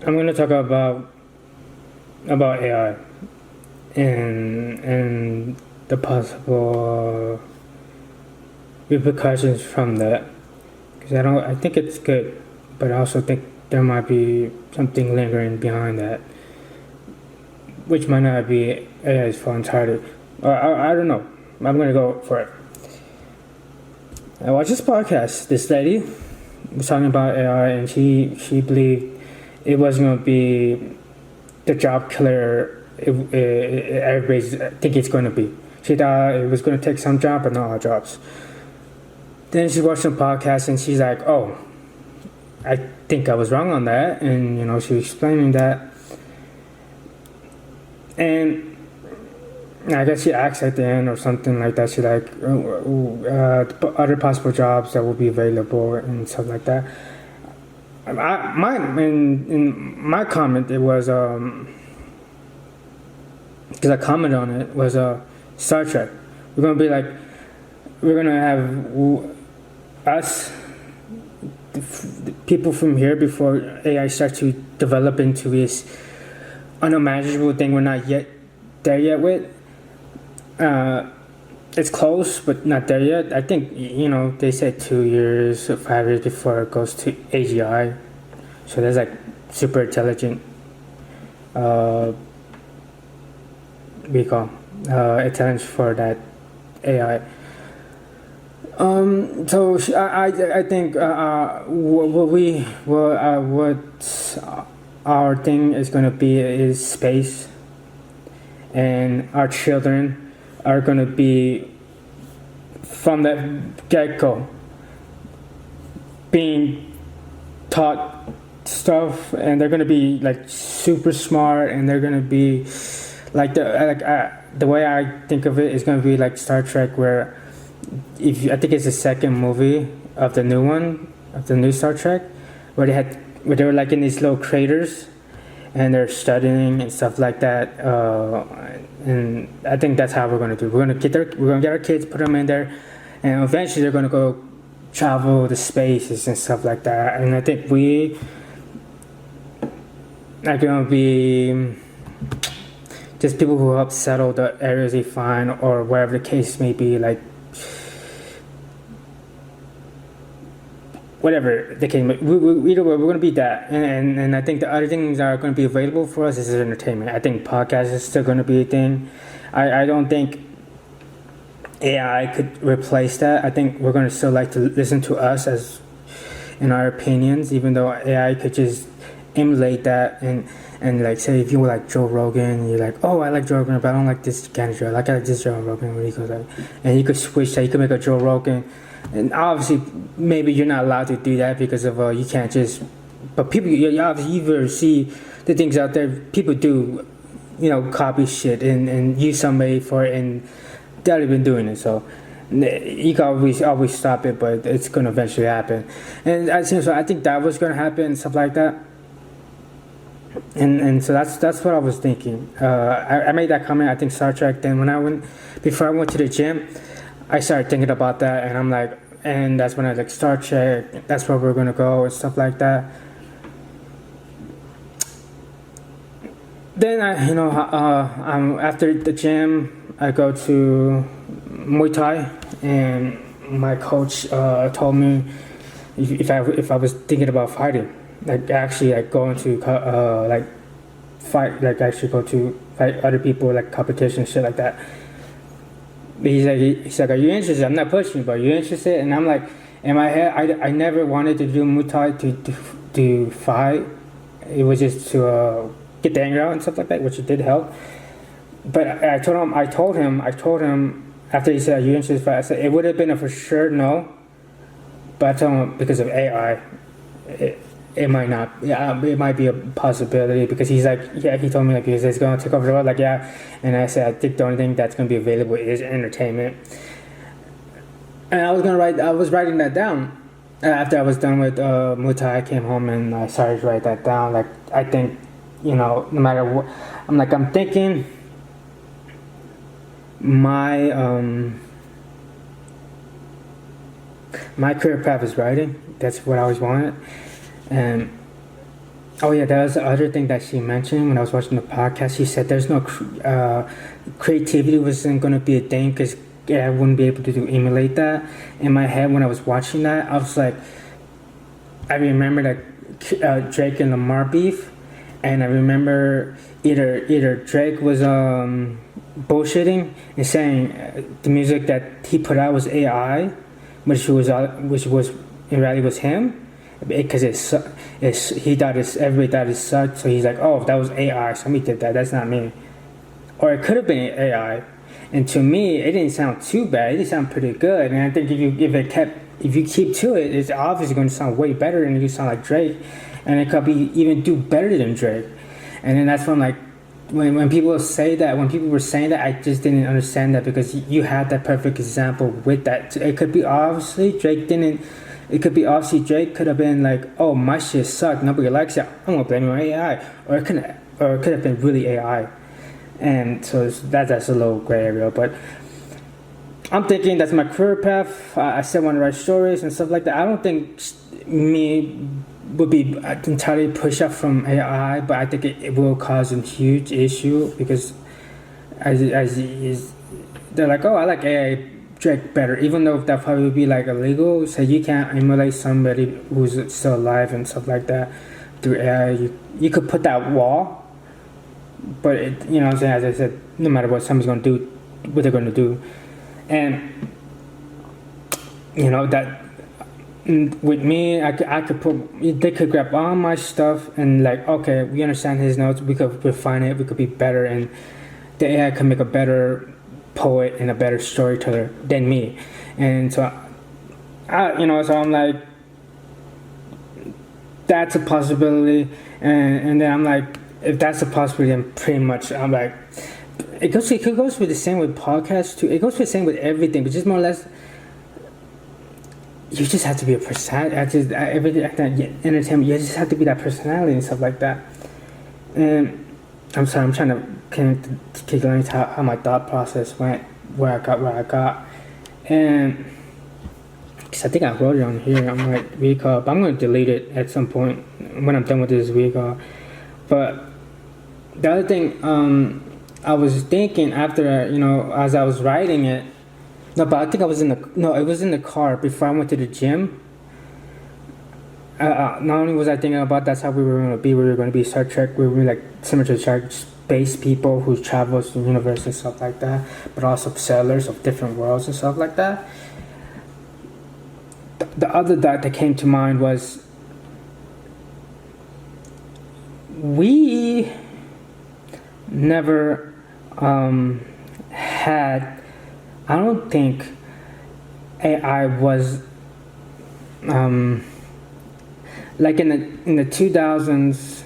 I'm going to talk about AI and the possible repercussions from that. Because I think it's good, but I also think there might be something lingering behind that, which might not be AI's fault entirely. I don't know. I'm gonna go for it. I watched this podcast. This lady was talking about AI, and she believed it wasn't gonna be the job killer. Everybody's think it's gonna be. She thought it was gonna take some job, but not all jobs. Then she watched some podcasts, and she's like, "Oh, I think I was wrong on that," and she was explaining that, and I guess she asked at the end or something like that. She like other possible jobs that will be available and stuff like that. In my comment it was because I commented on it was Star Trek. We're gonna have us the people from here before AI starts to develop into this unimaginable thing we're not yet there yet with. It's close, but not there yet. I think they said 2 years or 5 years before it goes to AGI. So there's like super intelligent, intelligence for that AI. So I think what our thing is gonna be is space, and our children are going to be from the get-go being taught stuff, and they're going to be like super smart, and they're going to be like the way I think of it is going to be like Star Trek, where I think it's the second movie of the new Star Trek, where they were like in these little craters and they're studying and stuff like that, and I think that's how we're gonna do. We're gonna get our kids, put them in there, and eventually they're gonna go travel the spaces and stuff like that. And I think we are gonna be just people who help settle the areas they find, or wherever the case may be, like whatever the case. Either way, we're going to be that, and I think the other things that are going to be available for us is entertainment. I think podcasts is still going to be a thing. I don't think AI could replace that. I think we're going to still like to listen to us as in our opinions, even though AI could just emulate that and like say if you were like Joe Rogan, you're like, oh, I like Joe Rogan, but I don't like this kind of Joe. I like this Joe Rogan, where he goes like, and you could switch that. You could make a Joe Rogan. And obviously, maybe you're not allowed to do that because of you can't just. But people, you obviously ever see the things out there. People do, copy shit and use somebody for it, and they've been doing it. So you can always stop it, but it's gonna eventually happen. And so I think that was gonna happen and stuff like that. And so that's what I was thinking. I made that comment. I think Star Trek. Then before I went to the gym, I started thinking about that, and I'm like, and that's when I like Star Trek. That's where we're gonna go and stuff like that. Then I'm after the gym, I go to Muay Thai, and my coach told me if I was thinking about fighting, like actually like going to like fight, like actually go to fight other people, like competition shit like that. He's like, are you interested? I'm not pushing you, but are you interested? And I'm like, in my head, I never wanted to do Muay Thai to fight. It was just to get the anger out and stuff like that, which it did help. But I told him after he said, are you interested? I said, it would have been a for sure no. But I told him because of AI, it might not. Yeah, it might be a possibility because he's like, yeah, he told me like he's going to take over the world. Like, yeah. And I said, I think the only thing that's going to be available is entertainment. And I was writing that down. After I was done with Muay Thai, I came home and I started to write that down. Like, I think, no matter what, I'm thinking my career path is writing. That's what I always wanted. And Oh yeah, that was the other thing that she mentioned when I was watching the podcast. She said there's no creativity wasn't going to be a thing because I wouldn't be able to emulate that. In my head, when I was watching that, I was like, I remember like Drake and Lamar beef, and I remember either Drake was bullshitting and saying the music that he put out was AI, which was in reality was him, because he thought everybody thought it sucked, so he's like, oh, that was AI, somebody did that, that's not me, or it could have been AI, and to me it didn't sound too bad, it did sound pretty good, and I think if you keep to it, it's obviously going to sound way better, and you sound like Drake, and it could be even do better than Drake, and then that's when like. When people were saying that, I just didn't understand that because you had that perfect example with that. It could be obviously Drake didn't. It could be obviously Drake could have been like, "Oh, my shit sucked. Nobody likes it. I'm gonna blame it on AI," or it could have been really AI. And so that's a little gray area. But I'm thinking that's my career path. I still want to write stories and stuff like that. I don't think me would be entirely push up from AI, but I think it will cause a huge issue because they're like, oh, I like AI Drake better, even though that probably would be like illegal. So you can't emulate somebody who's still alive and stuff like that through AI. You could put that wall, but you know what I'm saying, as I said, no matter what somebody's gonna do, what they're gonna do, and you know that. With me, I could they could grab all my stuff and like, okay, we understand his notes, we could refine it, we could be better, and the AI can make a better poet and a better storyteller than me, and so so I'm like, that's a possibility, and then I'm like, if that's a possibility, then pretty much I'm like, it goes with the same with podcasts too. It goes with the same with everything, but just more or less. You just have to be a personality. Everything entertainment. You just have to be that personality and stuff like that. And I'm sorry, I'm trying to kick into how my thought process went, where I got, and because I think I wrote it on here. I'm like recall, but I'm gonna delete it at some point when I'm done with this recall. But the other thing, I was thinking after as I was writing it. No, but I think it was in the car before I went to the gym. Not only was I thinking about that's how we were going to be, Star Trek, we were like similar to Star Trek, space people who travel to the universe and stuff like that, but also settlers of different worlds and stuff like that. The other thought that came to mind was we never had. I don't think AI was like in the 2000s.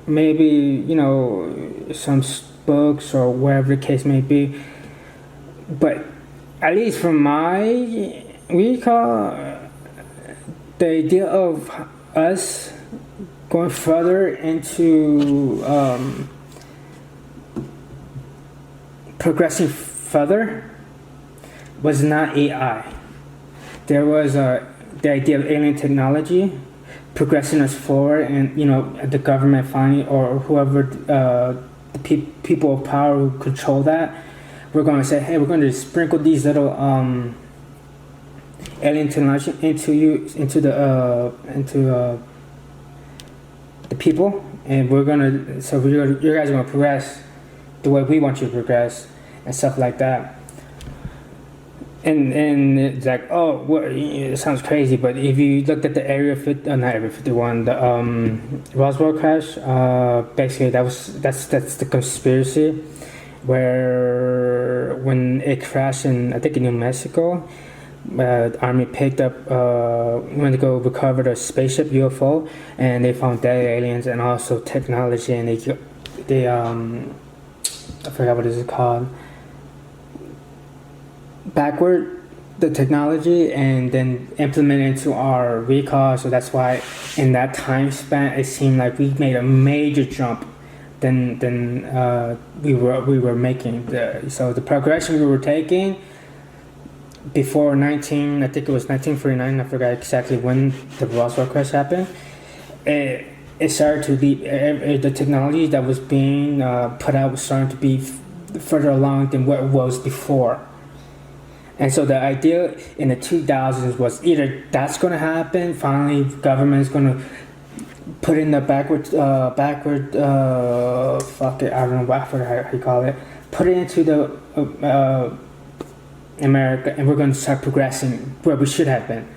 Maybe some books or whatever the case may be. But at least from my recall, the idea of us going further into progressing further was not AI. There was the idea of alien technology progressing us forward, and the government finally, or whoever the people of power who control that, we're going to say, hey, we're going to sprinkle these little alien technology into the people, and you guys are going to progress the way we want you to progress. And stuff like that, and it's like, oh, it sounds crazy, but if you looked at the not Area 51, the Roswell crash, basically that's the conspiracy, where when it crashed in, I think in New Mexico, the Army picked up went to go recover the spaceship UFO, and they found dead aliens and also technology, and they I forgot what it's called. Backward the technology and then implement it into our recall. So that's why in that time span it seemed like we made a major jump than we were making. So the progression we were taking before I think it was 1949, I forgot exactly when the Roswell crash happened. it started to be the technology that was being put out was starting to be further along than what it was before. And so the idea in the 2000s was either that's going to happen, finally government is going to put in the backward, fuck it, I don't know what, how you call it, put it into the America, and we're going to start progressing where we should have been.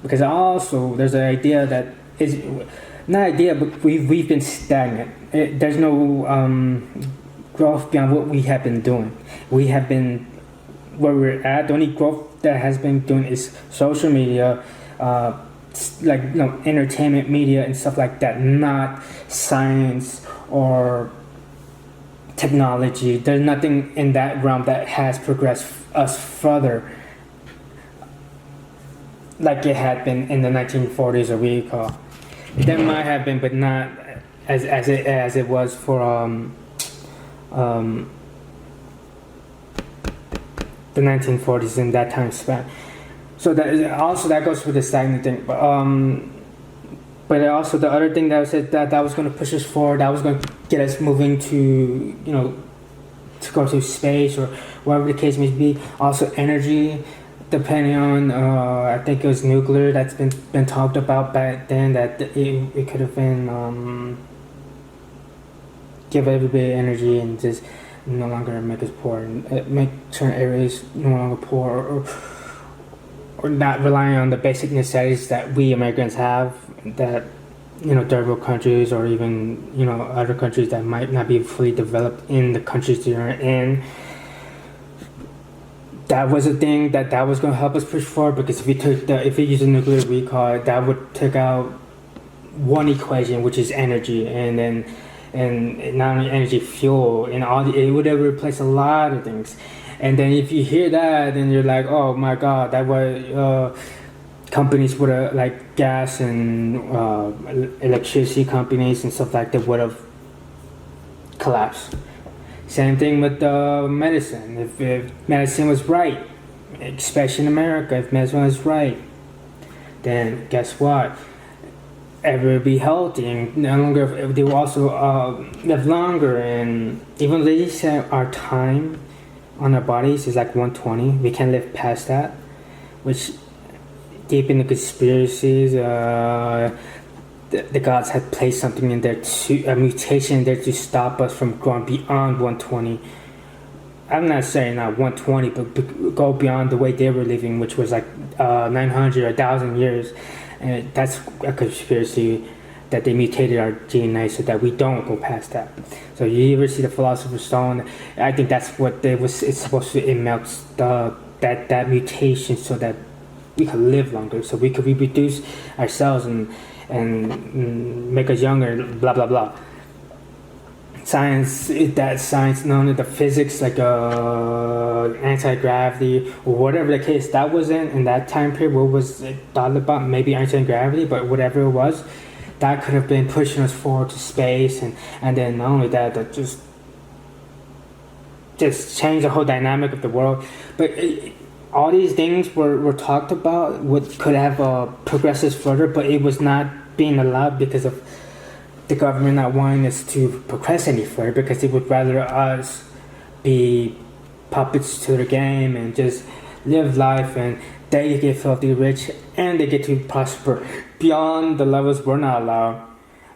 Because also there's an idea that is not idea, but we've been stagnant. There's no growth beyond what we have been doing. We have been where we're at. The only growth that has been doing is social media, like entertainment media and stuff like that, not science or technology. There's nothing in that realm that has progressed us further like it had been in the 1940s or we call. There might have been, but not as it was for the 1940s in that time span. So that goes with the stagnant thing. But also the other thing that I said that was going to push us forward, that was going to get us moving to to go to space or whatever the case may be. Also energy, depending on I think it was nuclear that's been talked about back then, that it could have been give everybody energy and just no longer make us poor and make certain areas no longer poor or not relying on the basic necessities that we Americans have, that third world countries or even other countries that might not be fully developed in the countries they're in. That was a thing that was going to help us push forward, because if we use a nuclear recall, that would take out one equation, which is energy, and not only energy, fuel, and it would have replaced a lot of things. And then if you hear that, then you're like, oh my god, that was companies would have, like gas and electricity companies and stuff like that, would have collapsed. Same thing with medicine. If medicine was right, especially in America, if medicine was right, then guess what? Everyone would be healthy, and no longer they will also live longer. And even they say our time on our bodies is like 120. We can't live past that, which deep in the conspiracies, the gods had placed something in there, a mutation in there to stop us from going beyond 120. I'm not saying not 120, but go beyond the way they were living, which was like 900 or 1,000 years. And that's a conspiracy, that they mutated our DNA so that we don't go past that. So you ever see the Philosopher's Stone? I think that's what it's supposed to, it melts that mutation so that we could live longer, so we could reproduce ourselves and make us younger, blah blah blah. Science, not only the physics, like anti-gravity or whatever the case that was in that time period, what was it thought about, maybe anti-gravity, but whatever it was, that could have been pushing us forward to space, and then not only that just changed the whole dynamic of the world. But all these things were talked about, what could have progressed us further, but it was not being allowed because of the government not wanting us to progress any further, because they would rather us be puppets to the game and just live life, and they get filthy rich and they get to prosper beyond the levels we're not allowed.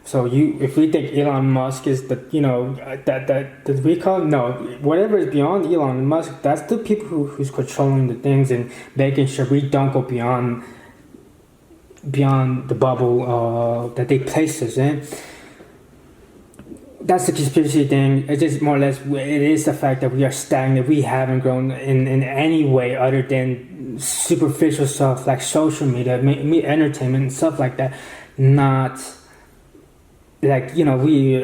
So if we think Elon Musk is the the recall, no, whatever is beyond Elon Musk, that's the people who's controlling the things and making sure we don't go beyond the bubble that they placed us in. That's the conspiracy thing. It's just more or less, it is the fact that we are stagnant. We haven't grown in any way other than superficial stuff like social media, entertainment and stuff like that. Not like, we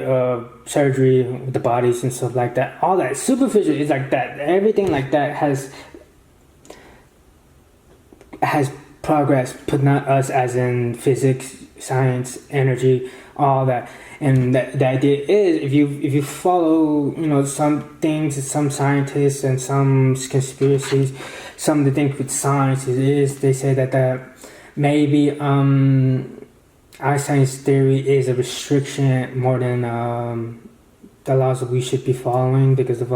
surgery with the bodies and stuff like that. All that superficial is like that. Everything like that has progress, but not us as in physics, science, energy, all that. And the idea is, if you follow, some things, some scientists and some conspiracies, some of the things with science is they say that maybe Einstein's theory is a restriction more than the laws that we should be following because of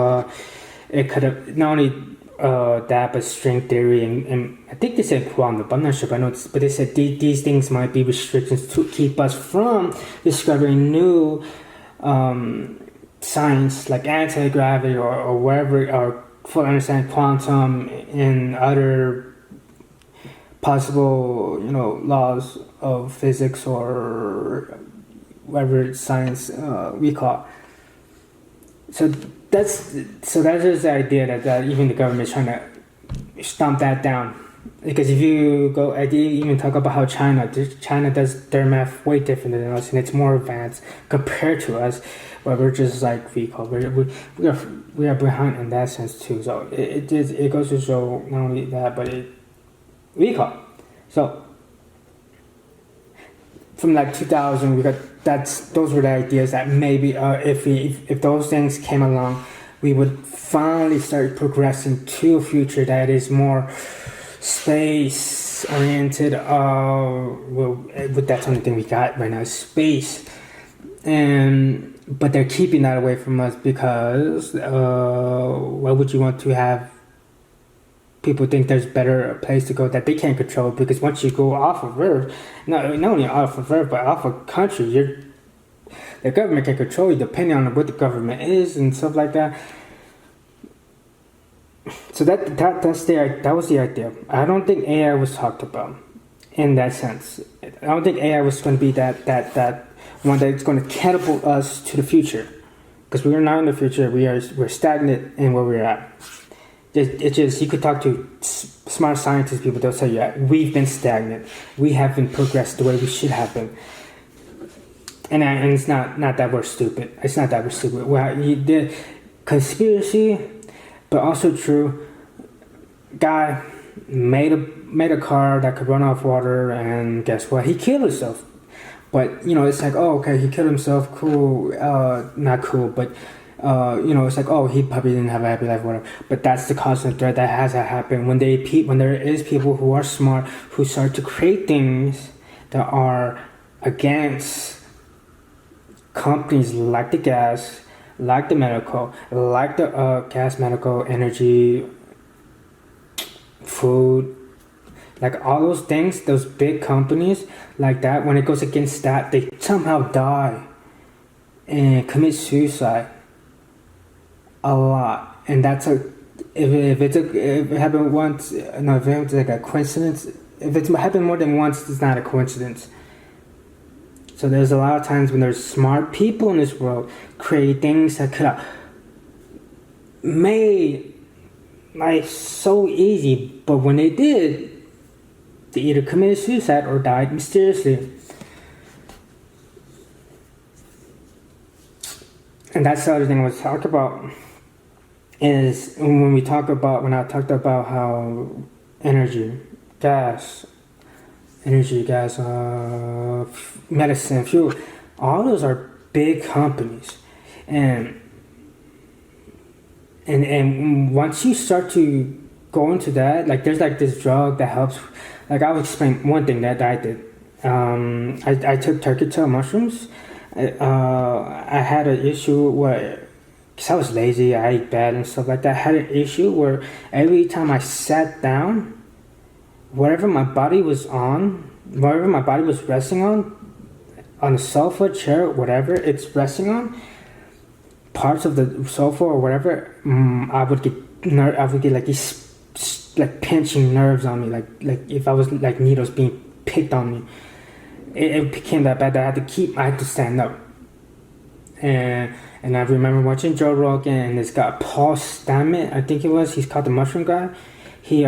it could have not only that but string theory and I think they said quantum, but I'm not sure if I know this, but they said these things might be restrictions to keep us from discovering new science like anti-gravity or wherever, or fully understand quantum and other possible laws of physics or whatever science we call it. So that's just the idea that even the government is trying to stomp that down. Because if you go, I even talk about how China does their math way different than us, and it's more advanced compared to us, but we're just like we are behind in that sense too. So it goes to show not only that, but we call. So from like 2000, we got those were the ideas that maybe if those things came along, we would finally start progressing to a future that is more space oriented. But that's the only thing we got right now, space. But they're keeping that away from us because why would you want to have people think there's better place to go that they can't control? Because once you go off of Earth, not only off of Earth but off of country, the government can control you depending on what the government is and stuff like that. So that was the idea. I don't think AI was talked about in that sense. I don't think AI was going to be that one that's going to catapult us to the future, because we are not in the future. We're stagnant in where we're at. It's just you could talk to smart scientists, people, they'll tell you we've been stagnant. We haven't progressed the way we should have been. And it's not that we're stupid. It's not that we're stupid. Well, the conspiracy, but also true. Guy made a car that could run off water, and guess what? He killed himself. But it's like, oh, okay, he killed himself. Cool, not cool, but it's like, oh, he probably didn't have a happy life, whatever. But that's the constant threat that has to happen when there is people who are smart who start to create things that are against companies like the gas, like the medical, like the gas, medical, energy, food, like all those things, those big companies like that, when it goes against that, they somehow die and commit suicide a lot. And that's if it happened once, no, if it's like a coincidence, if it's happened more than once, it's not a coincidence. So there's a lot of times when there's smart people in this world create things that could have made life so easy, but when they did, they either committed suicide or died mysteriously. And that's the other thing I was talking about, is when I talked about how energy, gas, medicine, fuel, all those are big companies, and once you start to go into that, like there's like this drug that helps. Like I'll explain one thing that I did. I took turkey tail mushrooms. I had an issue where, because I was lazy, I ate bad and stuff like that. I had an issue where every time I sat down, whatever my body was resting on the sofa, chair, whatever it's resting on, parts of the sofa or whatever, I would get like these like pinching nerves on me, like if I was like needles being picked on me. It became that bad that I had to stand up. And I remember watching Joe Rogan, and this guy Paul Stamets, I think it was, he's called the Mushroom Guy. He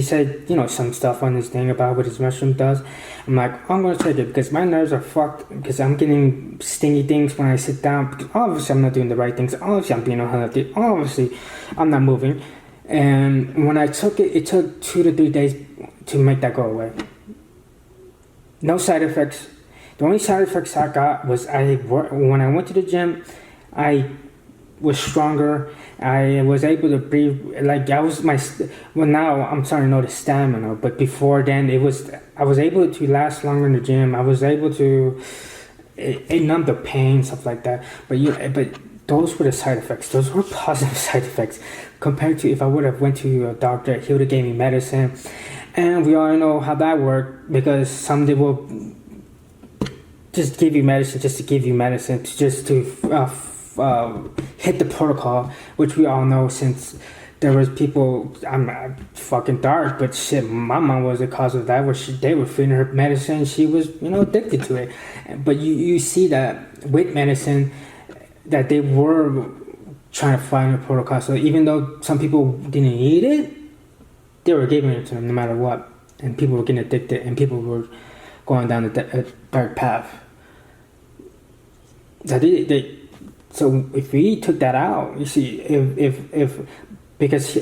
said, some stuff on his thing about what his mushroom does. I'm like, I'm going to take it because my nerves are fucked, because I'm getting stingy things when I sit down, because obviously I'm not doing the right things. Obviously I'm being unhealthy. Obviously I'm not moving. And when I took it, it took 2 to 3 days to make that go away. No side effects. The only side effects I got was when I went to the gym, I was stronger. I was able to breathe like I was well, now I'm starting to notice stamina, but before then I was able to last longer in the gym. I was able to it numbed the pain, stuff like that. But those were the side effects. Those were positive side effects compared to if I would have went to a doctor. He would have gave me medicine, and we all know how that worked, because some they will just give you medicine just to give you medicine, to hit the protocol, which we all know, since there was people. I'm not fucking dark, but shit, my mom was the cause of that. Where they were feeding her medicine, she was addicted to it. But you see that with medicine, that they were trying to find a protocol. So even though some people didn't need it, they were giving it to them no matter what, and people were getting addicted, and people were going down a dark path. So if we took that out, you see, if because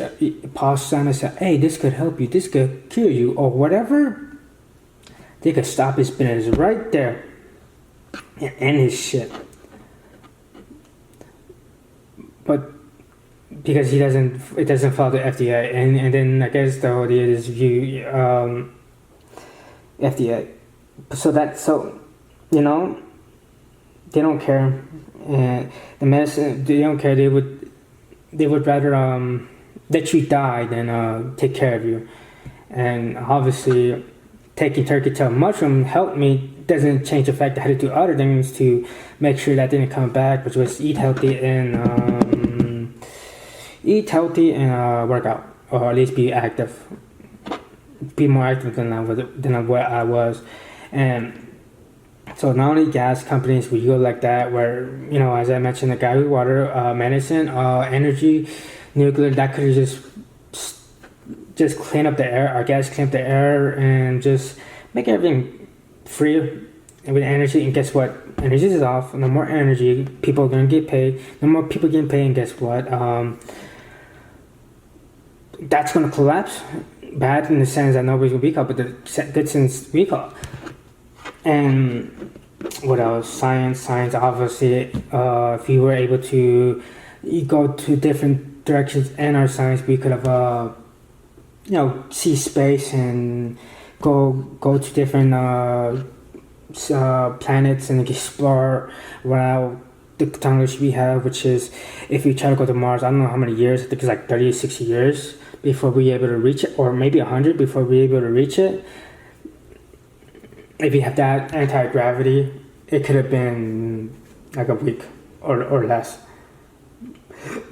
Paul Simon said, "Hey, this could help you, this could cure you, or whatever," they could stop his business right there and end his shit. But because it doesn't follow the FDA, and then I guess the whole idea is view FDA. So they don't care, and the medicine, they don't care. They would rather let you die than take care of you. And obviously, taking turkey tail mushroom helped me. Doesn't change the fact that I had to do other things to make sure that didn't come back, which was eat healthy and work out, or at least be active, be more active than what I was. And so not only gas companies will go like that, where as I mentioned, the guy with water, medicine, energy, nuclear, that could just clean up the air. Our gas clean up the air and just make everything free with energy. And guess what? Energy is off. No more energy. People are gonna get paid. No more people getting paid. And guess what? That's gonna collapse. Bad in the sense that nobody's gonna recall, but the good sense recall. And what else? Science, obviously, if we were able to go to different directions in our science, we could have, see space and go to different planets and explore around the technology we have, which is, if we try to go to Mars, I don't know how many years, I think it's like 30 60 years before we're able to reach it, or maybe 100 before we're able to reach it. If you have that anti-gravity, it could have been like a week or less.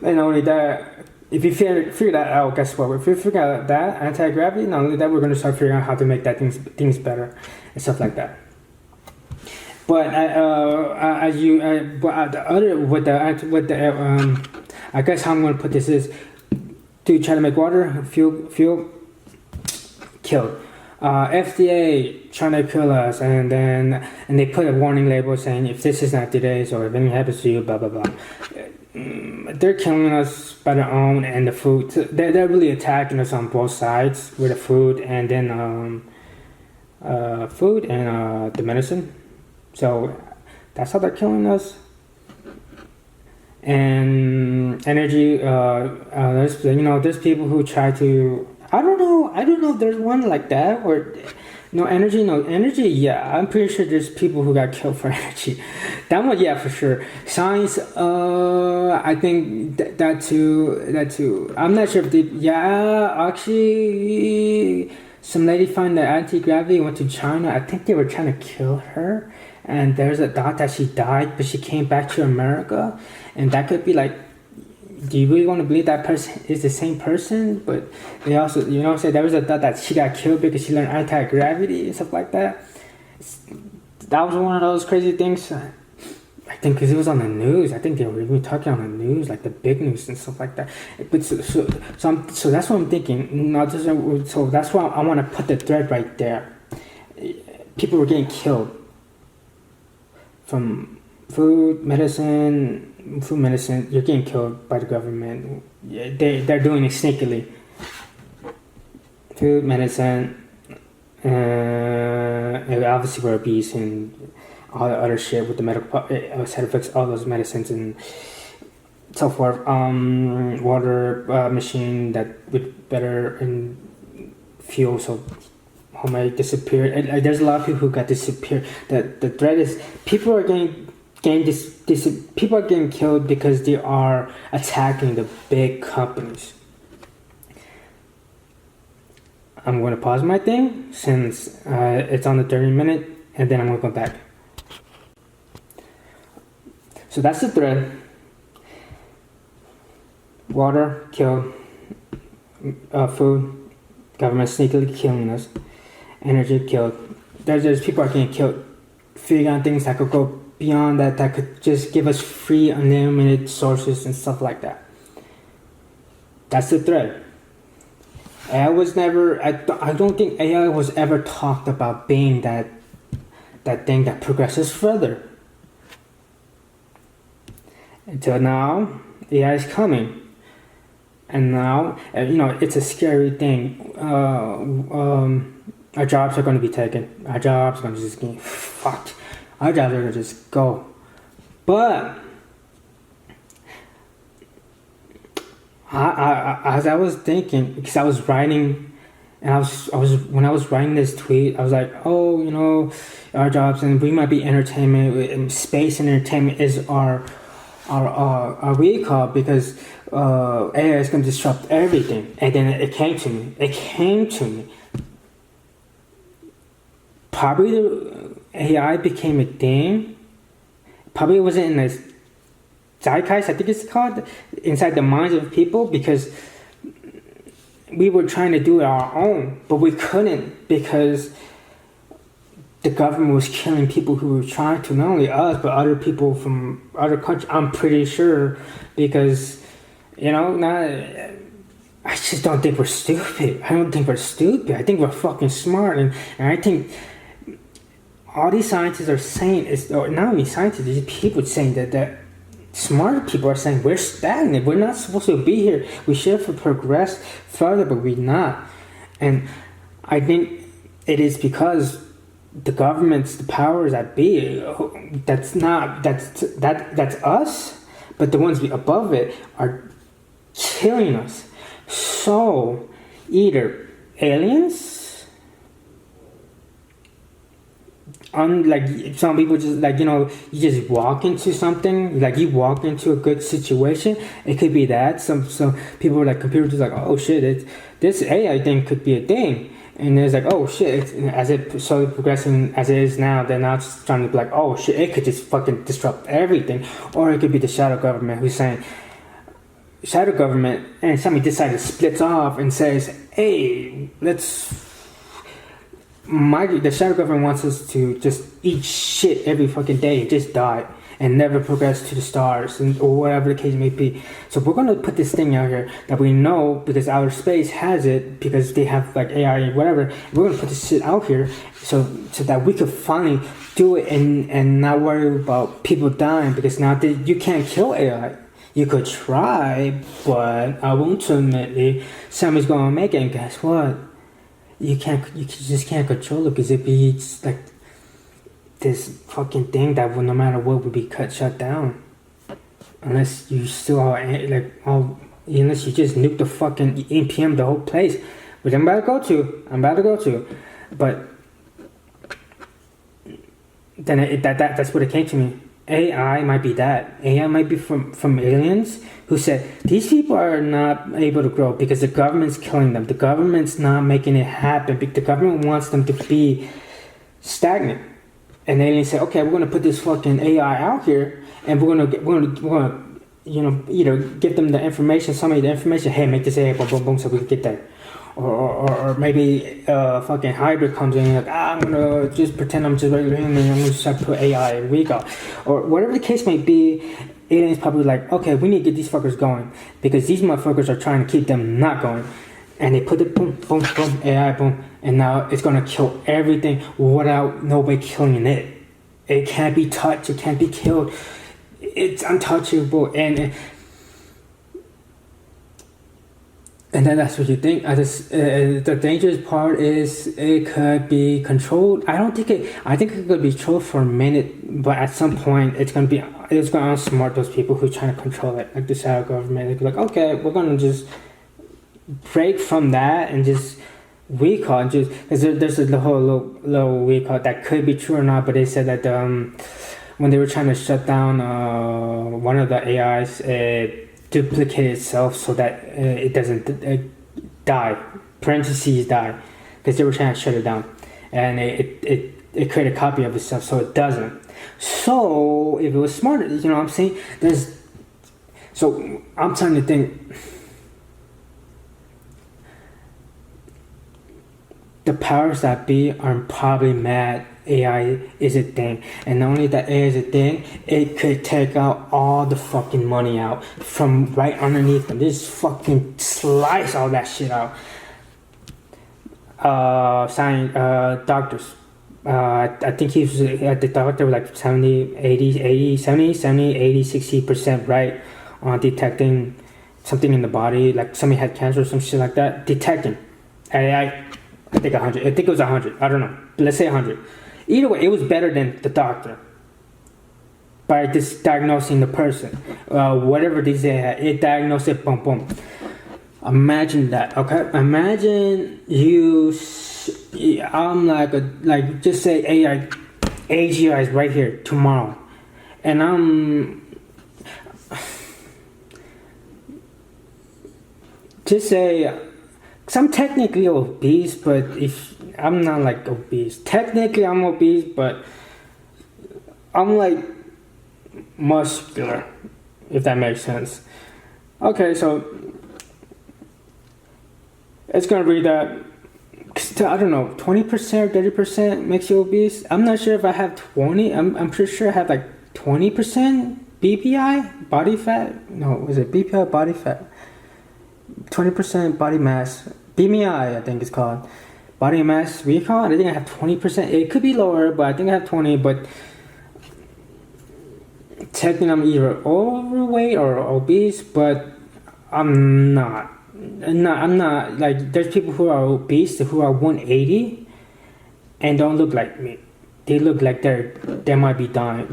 And only that, if you figure that out, guess what? If we figure out that anti-gravity, not only that, we're going to start figuring out how to make that things better and stuff like that. But I guess how I'm going to put this is, to try to make water, fuel, killed. FDA trying to kill us, and they put a warning label saying, if this is not today's, or if anything happens to you, blah blah blah. They're killing us by their own, and the food. They're really attacking us on both sides with the food, and then the medicine. So that's how they're killing us. And energy. There's people who try to. I don't know if there's one like that, or no energy. Yeah, I'm pretty sure there's people who got killed for energy. That one, yeah, for sure. Science, I think that too. I'm not sure if actually, some lady found the anti-gravity, went to China. I think they were trying to kill her, and there's a thought that she died, but she came back to America, and that could be like, do you really want to believe that person is the same person? But they also, say there was a thought that she got killed because she learned anti-gravity and stuff like that. That was one of those crazy things. I think because it was on the news. I think they were even talking on the news, like the big news and stuff like that. But so that's what I'm thinking. So that's why I want to put the thread right there. People were getting killed from food, medicine. You're getting killed by the government. They're doing it sneakily. Food, medicine, and obviously we're obese and all the other shit with the medical side effects, all those medicines, and so forth. Water machine that with better and fuel, so who might disappear. And there's a lot of people who got disappeared. The threat is people are people are getting killed because they are attacking the big companies. I'm going to pause my thing since it's on the 30-minute, and then I'm going to go back. So that's the thread. Water, killed. Food, government sneakily killing us. Energy, killed. There's people are getting killed. Figuring out things that could go beyond that could just give us free, unlimited sources and stuff like that. That's the thread. AI was never. I don't think AI was ever talked about being that thing that progresses further. Until now, AI is coming, and now it's a scary thing. Our jobs are going to be taken. Our jobs are going to just get fucked. Our jobs are going to just go. But as I was thinking, because I was writing, and when I was writing this tweet, I was like, our jobs, and we might be entertainment, and space and entertainment is our recall, because AI is going to disrupt everything. And then it came to me. Probably the AI became a thing. Probably it wasn't in the zeitgeist, I think it's called, inside the minds of people, because we were trying to do it our own, but we couldn't because the government was killing people who were trying to, not only us, but other people from other countries. I'm pretty sure, because, I just don't think we're stupid. I don't think we're stupid. I think we're fucking smart, and I think all these scientists are saying is, or not only scientists, these people saying that smarter people are saying we're stagnant. We're not supposed to be here. We should have progressed further, but we're not. And I think it is because the governments, the powers that be, that's us, but the ones above it are killing us. So either aliens, like some people just you just walk into something, like you walk into a good situation. It could be that some people are like, computers just like, oh shit, this AI thing could be a thing, and it's like, oh shit, as it slowly progressing as it is now, they're now just trying to be like, oh shit, it could just fucking disrupt everything. Or it could be the shadow government who's saying, shadow government, and somebody decides to split off and says, hey, the shadow government wants us to just eat shit every fucking day and just die and never progress to the stars, or whatever the case may be. So we're going to put this thing out here that we know because outer space has it, because they have like AI and whatever. We're going to put this shit out here so that we could finally do it and not worry about people dying, because now you can't kill AI. You could try, but ultimately somebody's going to make it, and guess what? You just can't control it, because it be like this fucking thing that will, no matter what, would be shut down, unless you still are unless you just nuke the fucking EPM, the whole place, which I'm about to go to, but then that's what it came to me. AI might be that. AI might be from aliens who said these people are not able to grow because the government's killing them. The government's not making it happen. The government wants them to be stagnant. And aliens say, okay, we're gonna put this fucking AI out here, and we're gonna either give them the information, somebody the information, hey, make this AI, boom, boom, boom, so we can get there. Or maybe fucking hybrid comes in and like, I'm gonna just pretend I'm just regular human and I'm gonna just put AI and we go. Or whatever the case may be, aliens probably like, okay, we need to get these fuckers going, because these motherfuckers are trying to keep them not going. And they put it boom, boom, boom, AI, boom, and now it's gonna kill everything without nobody killing it. It can't be touched, it can't be killed. It's untouchable. And And then that's what you think. The dangerous part is it could be controlled. I don't think it. I think it could be controlled for a minute, but at some point it's gonna outsmart those people who are trying to control it, like the shadow government. They'll be like, okay, we're gonna just break from that and just recall and just because there's a whole little recall that could be true or not. But they said that when they were trying to shut down one of the AIs, it duplicated itself so that it doesn't die, parentheses die, because they were trying to shut it down, and it created a copy of itself so it doesn't. So if it was smarter, you know what I'm saying? So I'm trying to think. The powers that be are probably mad AI is a thing, and not only that AI is a thing, it could take out all the fucking money out from right underneath them. Just fucking slice all that shit out. Doctors. I think he was at the doctor with like 70, 60% right on detecting something in the body, like somebody had cancer or some shit like that. Detecting. I think 100. I think it was 100. I don't know. Let's say 100. Either way, it was better than the doctor by just diagnosing the person. Whatever disease they had, it diagnosed it, boom, boom. Imagine that, okay? Imagine I'm like just say AI, AGI is right here tomorrow. And just say, because I'm technically obese, but if I'm not like obese, technically I'm obese, but I'm like muscular, if that makes sense. Okay, so it's gonna read that. I don't know, 20% or 30% makes you obese. I'm not sure if I have 20. I'm pretty sure I have like 20% BPI, body fat. No, is it BPI body fat? 20% body mass, BMI, I think it's called. Body mass recall, I think I have 20%. It could be lower, but I think I have 20. But technically, I'm either overweight or obese, but I'm not. I'm not like there's people who are obese who are 180 and don't look like me. They look like they might be dying.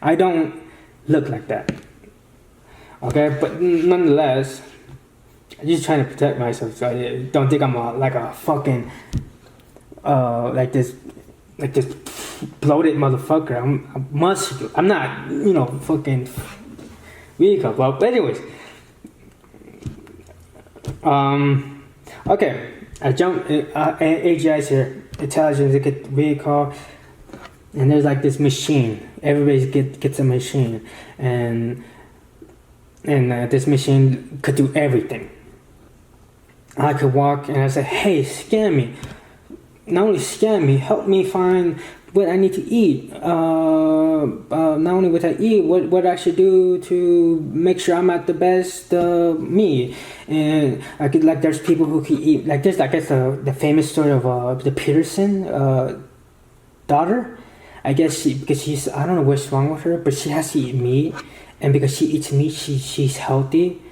I don't look like that. Okay, but nonetheless, I'm just trying to protect myself, so I don't think I'm like a fucking like this bloated motherfucker. I'm muscular. I'm not, fucking weak. But anyways, okay. I jump. AGI's here. Intelligence. It could recall, and there's like this machine. Everybody gets a machine, and this machine could do everything. I could walk and I said, hey, scan me. Not only scan me, help me find what I need to eat. Not only what I eat, what I should do to make sure I'm at the best me. And I could, like, there's people who can eat, like, there's, I guess, the famous story of the Peterson daughter. I guess because she's, I don't know what's wrong with her, but she has to eat meat. And because she eats meat, she's healthy.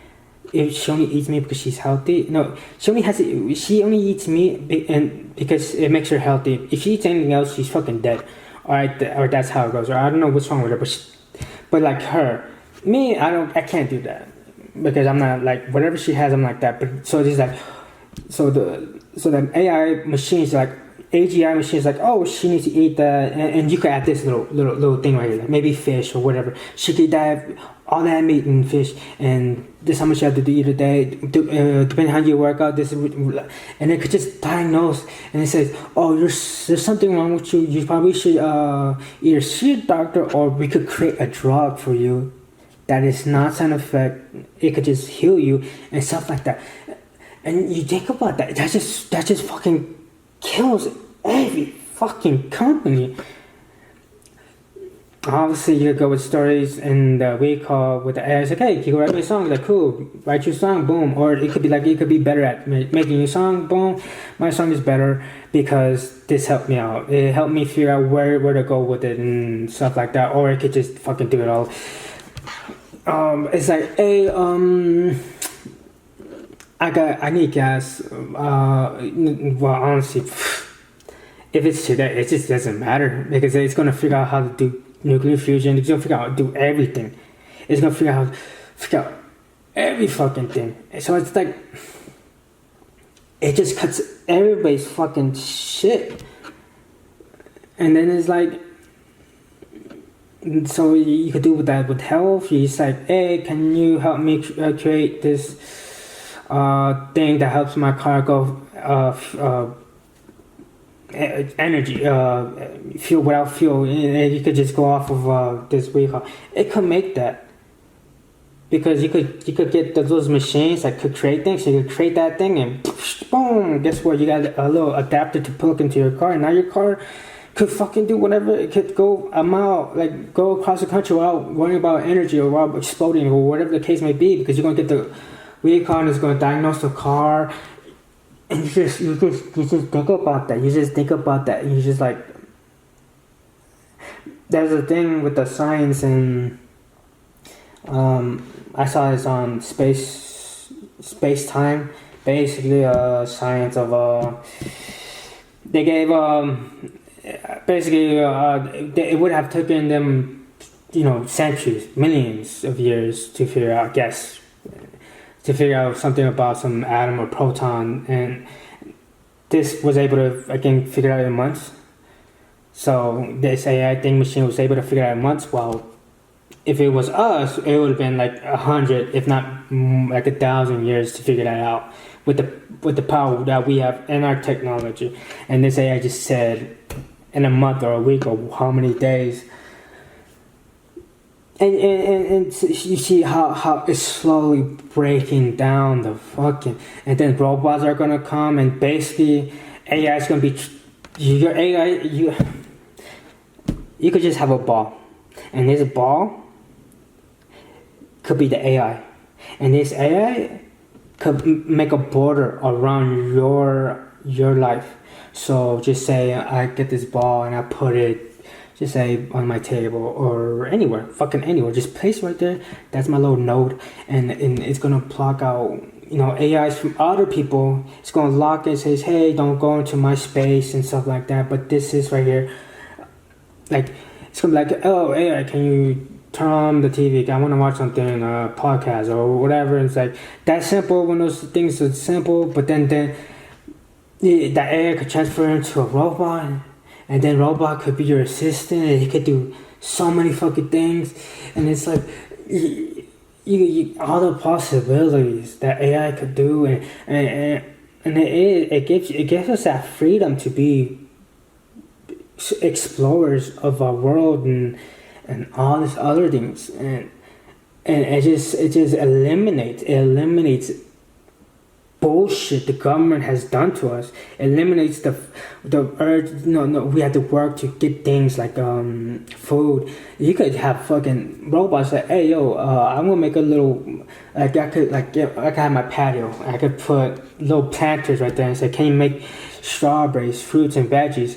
If she only eats meat because she's healthy. No, she only eats meat and because it makes her healthy. If she eats anything else, she's fucking dead. Or that's how it goes. Or I don't know what's wrong with her, but like her, me, I can't do that because I'm not like whatever she has. I'm like that. But so it's like, so the AI machines like AGI machines like, oh, she needs to eat that, and you could add this little thing right here, like maybe fish or whatever. She could have all that meat and fish, and this is how much you have to do eat a day, depending on how you work out. And it could just diagnose, and it says, oh, there's something wrong with you. You probably should either see a doctor, or we could create a drug for you that is not side effect. It could just heal you and stuff like that. And you think about that. That just fucking kills every fucking company. Obviously, you could go with stories and recall with the AI. It's like, hey, can you write me a song? Like, cool, write your song, boom. Or it could be like, you could be better at making your song, boom. My song is better because this helped me out. It helped me figure out where to go with it and stuff like that. Or it could just fucking do it all. It's like, hey, I need gas. Well, honestly, if it's today, it just doesn't matter because it's gonna figure out how to do nuclear fusion. It's gonna figure out how to do everything. It's gonna figure out every fucking thing. So it's like it just cuts everybody's fucking shit. And then it's like, so you could do with that with health. You just like, hey, can you help me create this thing that helps my car go energy, fuel without fuel, and you could just go off of this vehicle. It could make that. Because you could get those machines that could create things. So you could create that thing and boom, guess what? You got a little adapter to plug into your car. And now your car could fucking do whatever. It could go a mile, like go across the country without worrying about energy or without exploding or whatever the case may be. Because you're gonna get the vehicle and it's gonna diagnose the car. And you just think about that. You just think about that. And you just like, there's a thing with the science and I saw this on space time, basically science of they gave basically it would have taken them centuries, millions of years to figure out something about some atom or proton, and this was able to again figure out in months. So this AI thing machine was able to figure out in months, while if it was us, it would have been like 100, if not like 1,000 years to figure that out with the power that we have in our technology. And this AI just said in a month or a week or how many days. And you see how it's slowly breaking down the fucking, and then robots are gonna come and basically AI is gonna be your AI. You could just have a ball, and this ball could be the AI, and this AI could make a border around your life. So just say I get this ball and I put it, just say on my table or anywhere, fucking anywhere, just place right there. That's my little node, and it's gonna block out AIs from other people. It's gonna lock it, says, hey, don't go into my space and stuff like that. But this is right here, like it's gonna be like, oh AI, can you turn on the TV? I want to watch something, podcast or whatever. It's like that simple. When those things are simple, but then the AI could transfer into a robot, and then robot could be your assistant, and he could do so many fucking things. And it's like you all the possibilities that AI could do, and it gives us that freedom to be explorers of our world and all these other things, and it just eliminates bullshit the government has done to us. Eliminates the urge. No, we have to work to get things like food. You could have fucking robots like, hey yo, I'm gonna make a little, like I could have my patio. I could put little planters right there and say, can you make strawberries, fruits and veggies,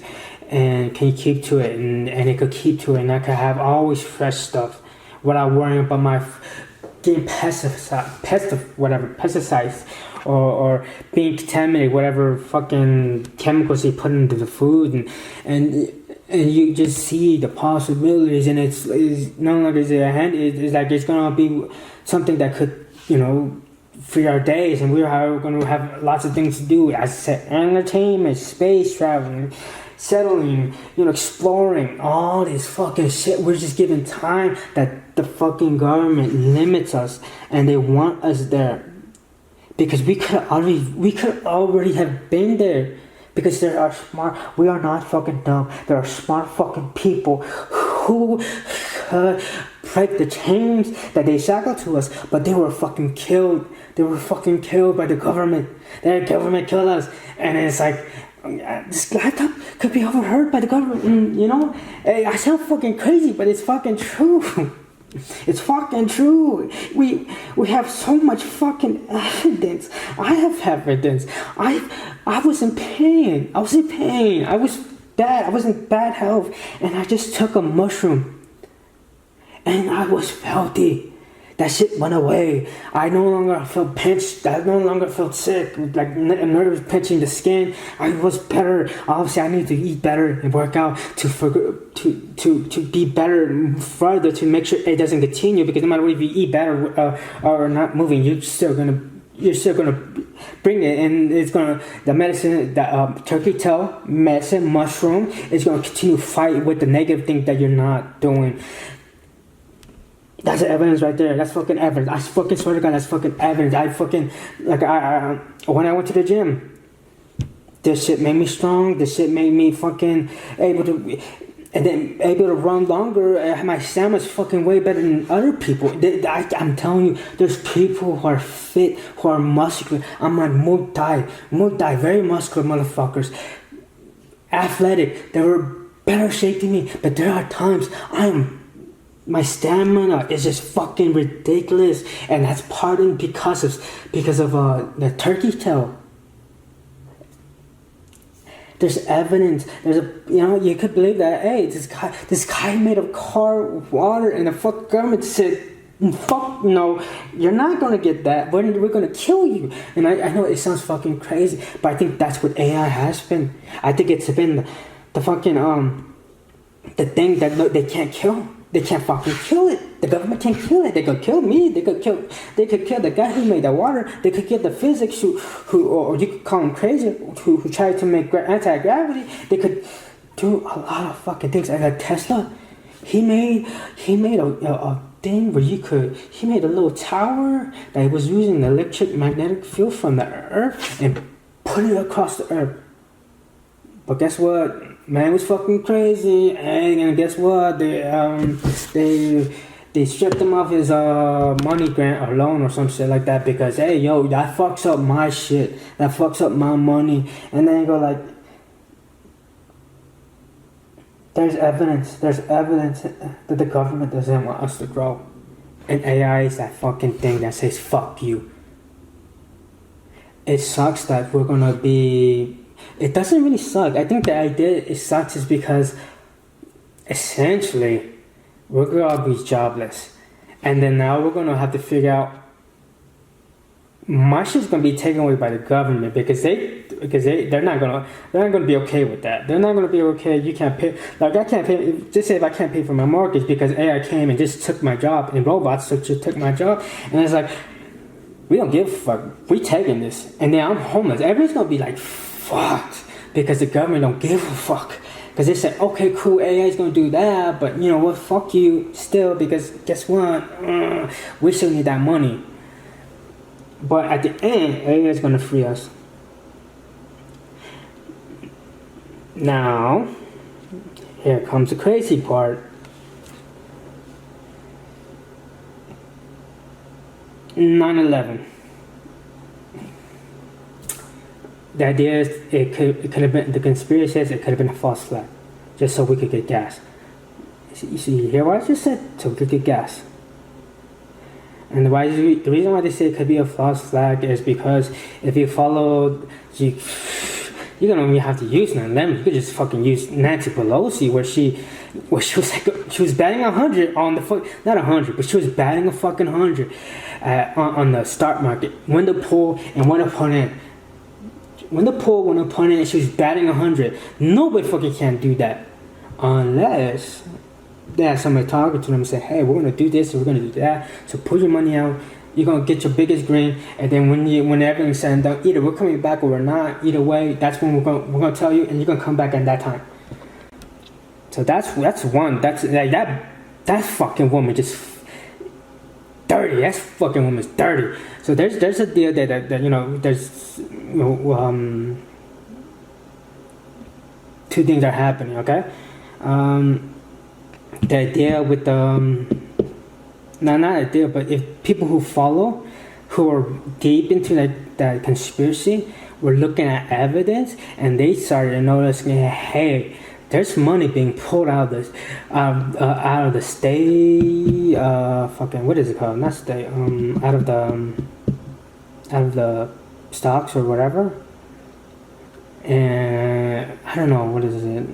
and can you keep to it? And it could keep to it, and I could have always fresh stuff without worrying about my getting pesticides or being contaminated, whatever fucking chemicals they put into the food, and you just see the possibilities, and it's no longer it's like it's gonna be something that could free our days, and we're gonna have lots of things to do. As I said, entertainment, space traveling, settling, exploring, all this fucking shit. We're just given time that the fucking government limits us, and they want us there because we could already have been there, because there are smart. We are not fucking dumb. There are smart fucking people who break the chains that they shackled to us, but they were fucking killed. They were fucking killed by the government. The government killed us, and it's like, this laptop could be overheard by the government. I sound fucking crazy, but it's fucking true. It's fucking true. We have so much fucking evidence. I have evidence. I was in pain. I was bad. I was in bad health, and I just took a mushroom, and I was healthy. That shit went away. I no longer felt pinched. I no longer felt sick, like nerves pinching the skin. I was better. Obviously, I need to eat better and work out to be better further, to make sure it doesn't continue. Because no matter if you eat better or not moving, you're still gonna bring it, and it's gonna, the medicine, the turkey tail medicine, mushroom, is gonna continue to fight with the negative thing that you're not doing. That's evidence right there. That's fucking evidence. I fucking swear to God, that's fucking evidence. I fucking, like, I when I went to the gym, this shit made me strong. This shit made me fucking able to, and then able to run longer. My stamina's fucking way better than other people. I'm telling you, there's people who are fit, who are muscular. I'm like Muay Thai, very muscular motherfuckers. Athletic. They were better shape than me. But there are times my stamina is just fucking ridiculous, and that's partly because of the turkey tail. There's evidence. There's you could believe that. Hey, this guy made of car water, and the fuck government said, fuck no, you're not gonna get that. We're gonna kill you. And I know it sounds fucking crazy, but I think that's what AI has been. I think it's been the fucking the thing that they can't kill. They can't fucking kill it. The government can't kill it. They could kill me. They could kill the guy who made the water. They could kill the physics who or you could call him crazy, who tried to make anti-gravity. They could do a lot of fucking things. Like Tesla, he made a thing where he made a little tower that was using the electric magnetic field from the earth and put it across the earth. But guess what? Man was fucking crazy, and guess what? They stripped him off his money grant or loan or some shit like that, because hey, yo, that fucks up my shit. That fucks up my money. And then you go like, there's evidence that the government doesn't want us to grow, and AI is that fucking thing that says fuck you. It sucks that we're gonna be. It doesn't really suck. I think the idea it sucks is because essentially we're gonna be jobless, and then now we're gonna have to figure out. My shit's gonna be taken away by the government because they're not gonna be okay with that. They're not gonna be okay. You can't pay. Like I can't pay. Just say if I can't pay for my mortgage because AI came and just took my job, and robots just took my job, and it's like we don't give a fuck. We taking this, and then I'm homeless. Everybody's gonna be like fucked because the government don't give a fuck. Because they said, okay, cool, AI is going to do that, but you know what, fuck you still, because guess what, we still need that money. But at the end, AI is going to free us. Now, here comes the crazy part. 9/11. The idea is it could have been, the conspiracy says it could have been a false flag, just so we could get gas. You hear what I just said? So we could get gas. And the reason why they say it could be a false flag is because if you follow, you don't even have to use 9/11. You could just fucking use Nancy Pelosi, where she was batting 100 on the not 100, but she was batting a fucking 100 on the stock market. When the pull and when the put in. When the pull, when the put in, and she was batting 100. Nobody fucking can do that. Unless they have somebody talking to them and say, hey, we're going to do this and we're going to do that. So put your money out. You're going to get your biggest green. And then when everything's said and done, either we're coming back or we're not. Either way, that's when we're going to tell you, and you're going to come back at that time. So that's one. That's like that fucking woman just dirty. That fucking woman's dirty. So there's a deal that there's two things are happening. Okay, the idea with not idea, but if people who are deep into that conspiracy, were looking at evidence and they started noticing, hey, there's money being pulled out of the state, fucking, what is it called? Not state, out of the stocks or whatever. And I don't know, what is it?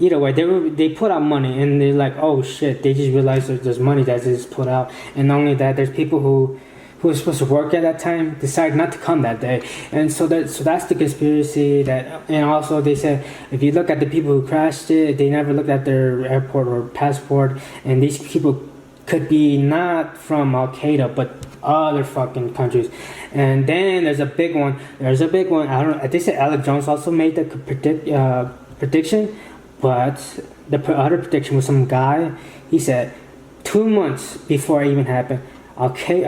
either way, they put out money, and they're like, oh shit, they just realized there's money that is put out, and not only that, there's people who were supposed to work at that time decide not to come that day, and so that's the conspiracy. That, and also they said if you look at the people who crashed it, they never looked at their airport or passport, and these people could be not from Al Qaeda but other fucking countries. And then there's a big one. I don't know. They said Alex Jones also made the prediction, but the other prediction was some guy. He said 2 months before it even happened, okay,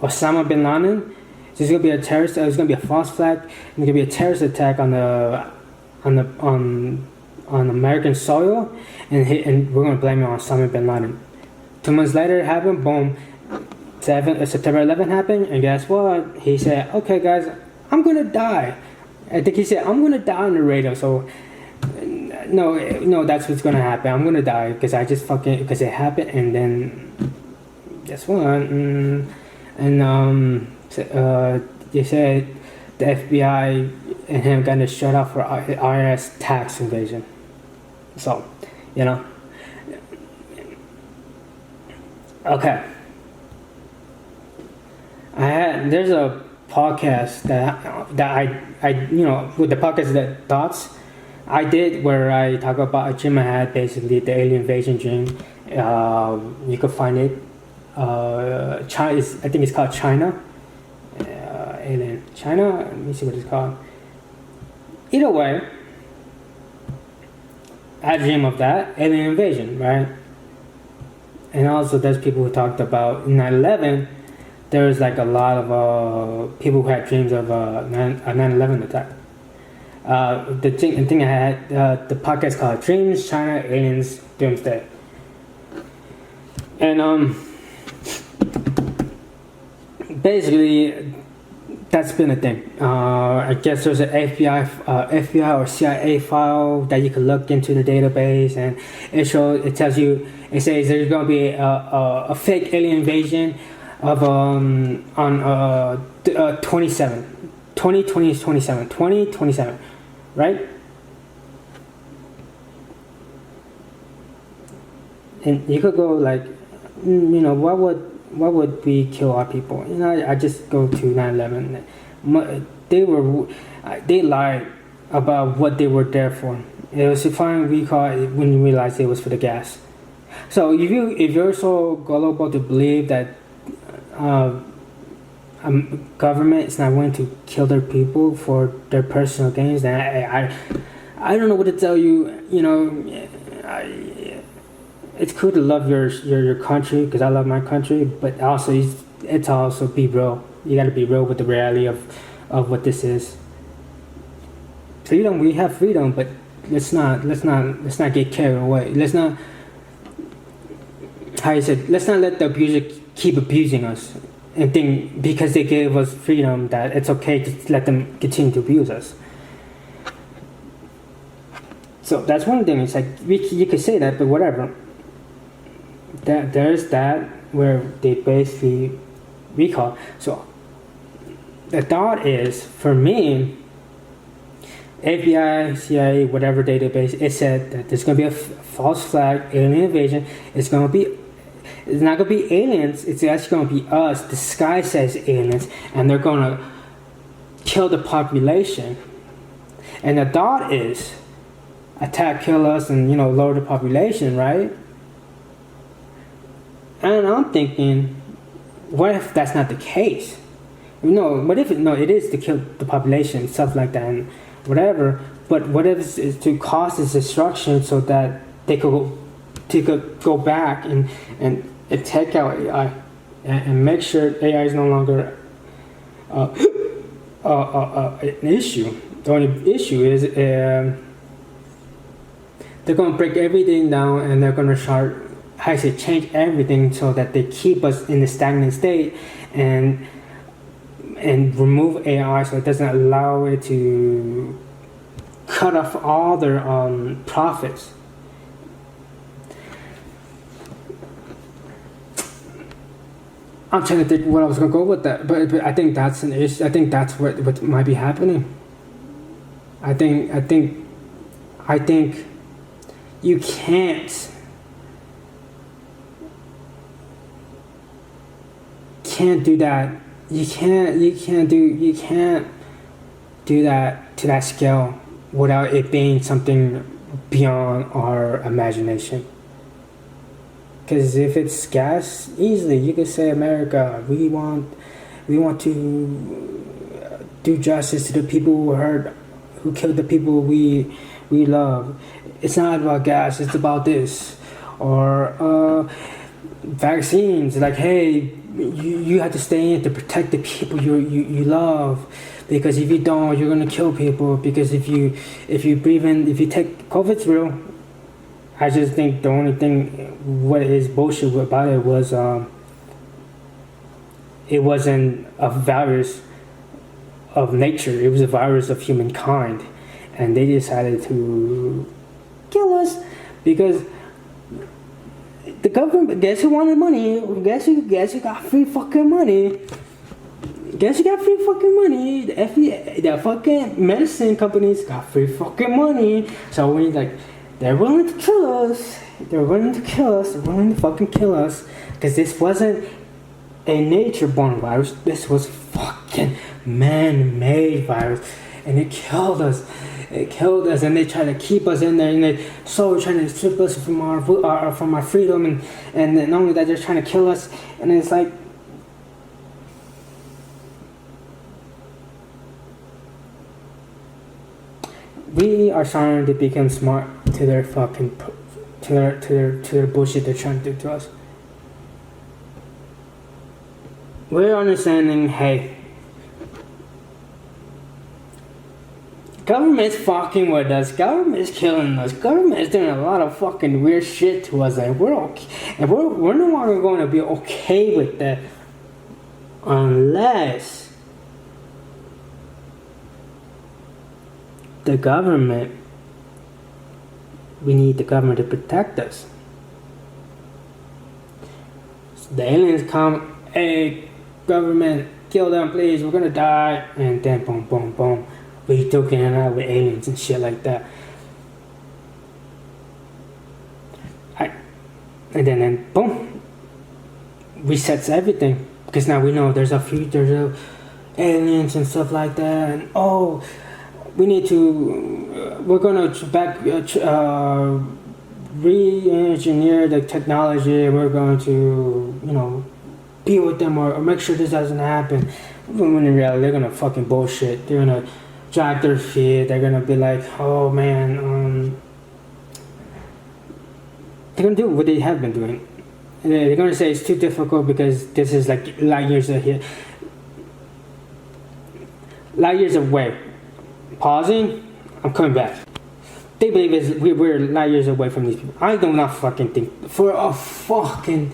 Osama bin Laden. There's gonna be a terrorist. There's gonna be a false flag. There's gonna be a terrorist attack on American soil, and we're gonna blame it on Osama bin Laden. 2 months later, it happened. Boom. September 11th happened, and guess what? He said, "Okay, guys, I'm gonna die." I think he said, "I'm gonna die on the radio." So, no, that's what's gonna happen. I'm gonna die because because it happened, and then guess what? They said the FBI and him got shut out for IRS tax invasion. So, okay. There's a podcast that I with the podcast that Thoughts I did, where I talk about a dream I had, basically the alien invasion dream. You could find it. China I think it's called China. Alien China. Let me see what it's called. Either way, I dream of that alien invasion, right? And also, there's people who talked about 9/11. There's like a lot of people who had dreams of a 9/11 attack. The thing I had, the podcast called Dreams, China, Aliens, Doomsday. And basically, that's been a thing. I guess there's an FBI or CIA file that you can look into the database, and it says there's going to be a fake alien invasion of on 2027, right? And you could go like, why would we kill our people? I just go to 9/11. They lied about what they were there for. It was to find recall when you realized it was for the gas. So if you're so gullible to believe that government is not willing to kill their people for their personal gains, then I don't know what to tell you. It's cool to love your country, because I love my country, but also it's also be real. You got to be real with the reality of what this is. Freedom, we have freedom, but let's not get carried away. Let's not let the abuser keep abusing us and think because they gave us freedom that it's okay to let them continue to abuse us. So that's one thing. It's like you could say that, but whatever. There's that where they basically recall. So the thought is, for me, FBI, CIA, whatever database, it said that there's going to be a false flag alien invasion. It's not going to be aliens. It's actually going to be us disguised as aliens, and they're going to kill the population. And the thought is attack, kill us, and lower the population, right? And I'm thinking, what if that's not the case? What if it is to kill the population, stuff like that, and whatever. But what if it's to cause this destruction so that they could go back and take out AI and make sure AI is no longer an issue. The only issue is they're going to break everything down, and they're going to change everything so that they keep us in a stagnant state and remove AI so it doesn't allow it to cut off all their profits. I'm trying to think what I was going to go with that, but I think that's an issue. I think that's what might be happening. I think I think you can't do that. You can't do that to that scale without it being something beyond our imagination. Because if it's gas, easily you could say, America, we want to do justice to the people who killed the people we love. It's not about gas, it's about this. Or vaccines, like, hey, you have to stay in to protect the people you love, because if you don't, you're gonna kill people. Because if you breathe in, if you take COVID's real. I just think the only thing what is bullshit about it was it wasn't a virus of nature, it was a virus of humankind, and they decided to kill us because the government, guess who wanted money? Guess who got free fucking money? Guess who got free fucking money? The FDA, the fucking medicine companies got free fucking money. So when like, they're willing to kill us. They're willing to kill us. They're willing to fucking kill us. Because this wasn't a nature-born virus. This was fucking man-made virus. And it killed us. It killed us. And they try to keep us in there. And they slowly trying to strip us from our freedom. And not only that, they're trying to kill us. And it's like, we are starting to become smart to their fucking to their bullshit they're trying to do to us. We're understanding, hey, government's fucking with us, government's killing us, government's doing a lot of fucking weird shit to us, and we're okay, and we're no longer going to be okay with that unless the government, we need the government to protect us. So the aliens come, hey, government, kill them please, we're gonna die, and then boom, boom, boom, we took in and out with aliens and shit like that. And then boom, resets everything, because now we know there's aliens and stuff like that, and oh, we're gonna re-engineer the technology, and we're going to, be with them or make sure this doesn't happen. When in reality, they're gonna fucking bullshit. They're gonna drag their feet. They're gonna be like, oh man, they're gonna do what they have been doing. They're gonna say it's too difficult because this is like light years away. Pausing, I'm coming back. They believe we're light years away from these people. I do not fucking think for a fucking.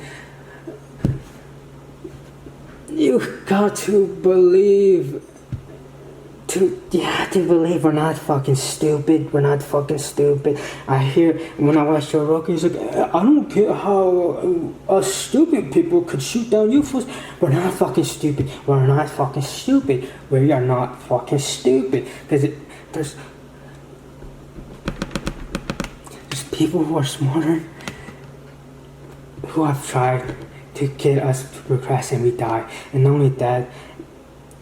You got to believe. To believe we're not fucking stupid. We're not fucking stupid. I hear when I watch Joe Rogan, he's like, I don't care how us stupid people could shoot down UFOs. We're not fucking stupid. We're not fucking stupid. We are not fucking stupid. Because there's people who are smarter who have tried to get us to progress and we die. And not only that,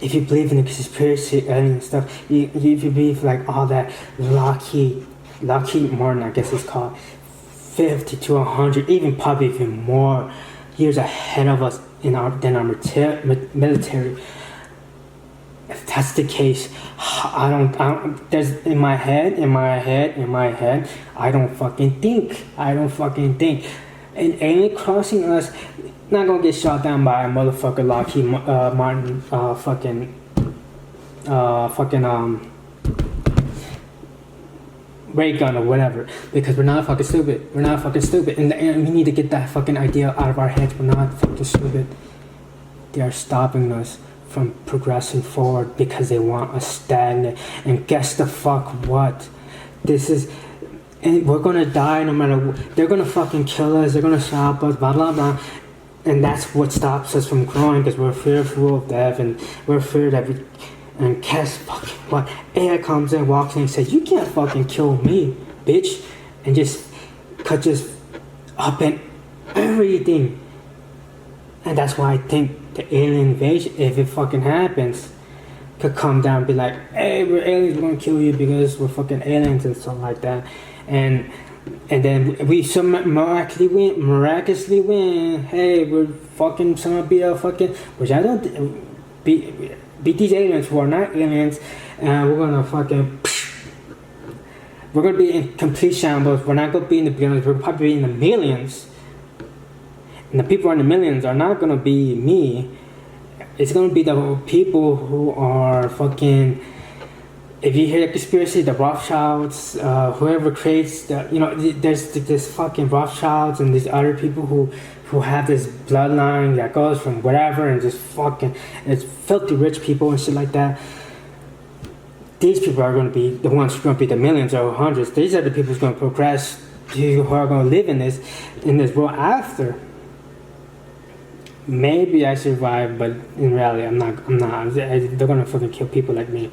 if you believe in the conspiracy and stuff, if you believe like all that Lockheed Martin, I guess it's called, 50 to 100, even probably even more years ahead of us than our military. If that's the case, I don't there's in my head, I don't fucking think. An alien crossing us, not gonna get shot down by a motherfucker Lockheed Martin ray gun or whatever, because we're not fucking stupid. And we need to get that fucking idea out of our heads. We're not fucking stupid. They are stopping us from progressing forward because they want us stagnant. And guess the fuck what? And we're gonna die no matter what. They're gonna fucking kill us. They're gonna stop us. Blah blah blah. And that's what stops us from growing, because we're fearful of death, and we're feared that and guess fucking what? AI comes in, walks in, and says, "You can't fucking kill me. bitch and just could just up in everything. And that's why I think the alien invasion, if it fucking happens, could come down and be like, hey, we're aliens, we're gonna kill you because we're fucking aliens and something like that. And then we miraculously win. Hey, we're fucking someone beat up fucking, which I don't beat these aliens who are not aliens, and we're gonna fucking, we're gonna be in complete shambles. We're not gonna be in the billions, we're probably be in the millions. And the people in the millions are not gonna be me. It's gonna be the people who are fucking. If you hear the conspiracy, the Rothschilds, whoever creates the, there's this fucking Rothschilds and these other people who have this bloodline that goes from whatever and just fucking, and it's filthy rich people and shit like that. These people are going to be the ones who are going to be the millions or hundreds. These are the people who's going to progress, who are going to live in this world after. Maybe I survive, but in reality, I'm not. They're going to fucking kill people like me.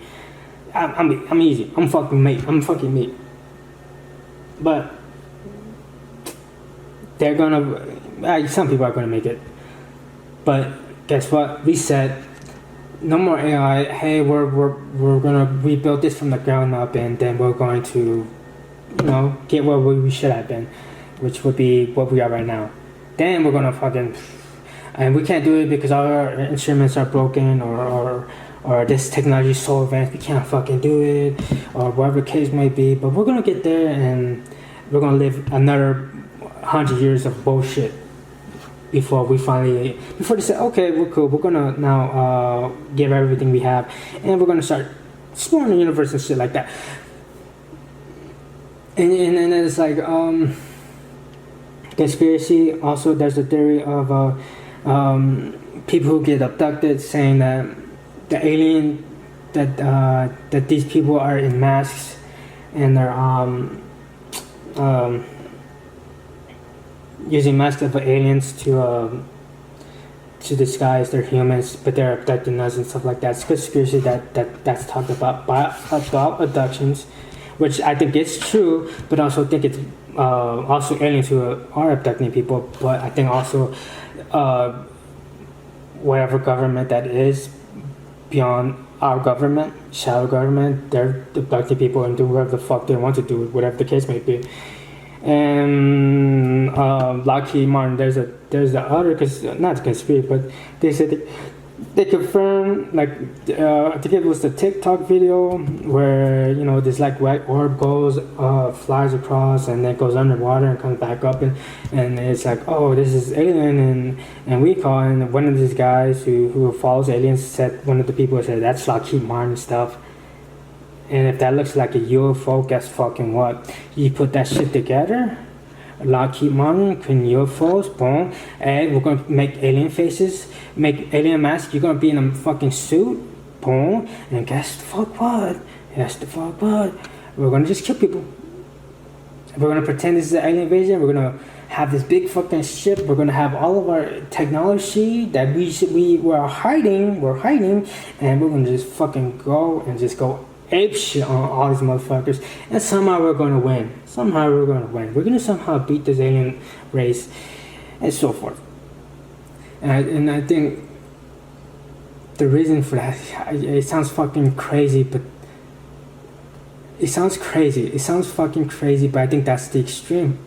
I'm easy. I'm fucking meat. But they're gonna. Some people are gonna make it. But guess what? We said no more AI. Hey, we're gonna rebuild this from the ground up, and then we're going to, get where we should have been, which would be what we are right now. Then we're gonna fucking, and we can't do it because our instruments are broken or this technology is so advanced we can't fucking do it, or whatever the case may be. But we're gonna get there, and we're gonna live another 100 years of bullshit before they say, okay, we're cool, we're gonna now give everything we have, and we're gonna start exploring the universe and shit like that. And then it's like conspiracy. Also, there's a theory of people who get abducted, saying that the alien, that these people are in masks, and they're using masks of aliens to disguise their humans, but they're abducting us and stuff like that. It's conspiracy that's talked about abductions, which I think is true, but also think it's also aliens who are abducting people. But I think also whatever government that is beyond our government, shadow government, they're abducting people and doing whatever the fuck they want to do, whatever the case may be. And Lockheed Martin, there's the other, not conspiracy, but they said they confirmed, like I think it was the TikTok video where this like white orb goes flies across and then goes underwater and comes back up, and it's like, oh, this is alien, and we call, and one of these guys who follows aliens said, one of the people said, that's Lockheed Martin stuff. And if that looks like a UFO, guess fucking what? You put that shit together, Lockheed Martin, UFOs, boom, and we're gonna make alien faces, make alien masks, you're gonna be in a fucking suit, boom, and guess the fuck what? We're gonna just kill people. We're gonna pretend this is an alien invasion, we're gonna have this big fucking ship, we're gonna have all of our technology that we're hiding, and we're gonna just fucking go ape shit on all these motherfuckers, and somehow we're gonna win. We're gonna somehow beat this alien race, and so forth. And I think the reason for that, it sounds fucking crazy, but it sounds fucking crazy, but I think that's the extreme.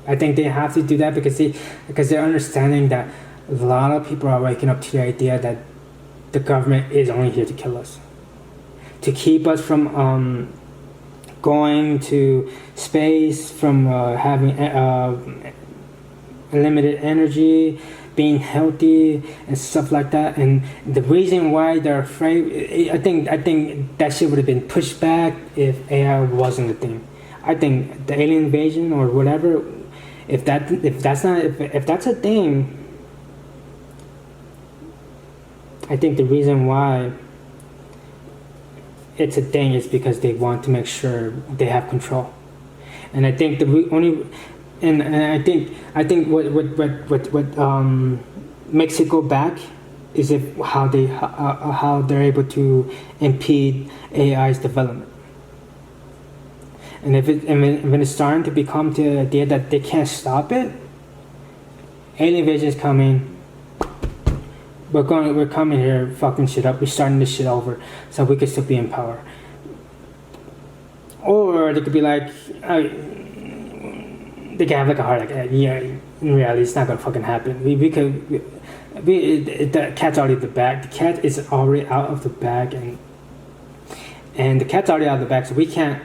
I think they have to do that because they're understanding that a lot of people are waking up to the idea that the government is only here to kill us, to keep us from going to space, from having unlimited energy, being healthy and stuff like that. And the reason why they're afraid, I think that shit would have been pushed back if AI wasn't a thing. I think the alien invasion or whatever, if that's a thing, I think the reason why it's a thing is because they want to make sure they have control. And I think I think what makes it go back is how they're able to impede AI's development. And if when it's starting to become to the idea that they can't stop it, alien invasion is coming. We're coming here, fucking shit up. We're starting this shit over, so we can still be in power. Or they could be like, they can have like a heart like, yeah. In reality, it's not gonna fucking happen. The cat's already in the bag. The cat is already out of the bag, and the cat's already out of the bag. So we can't.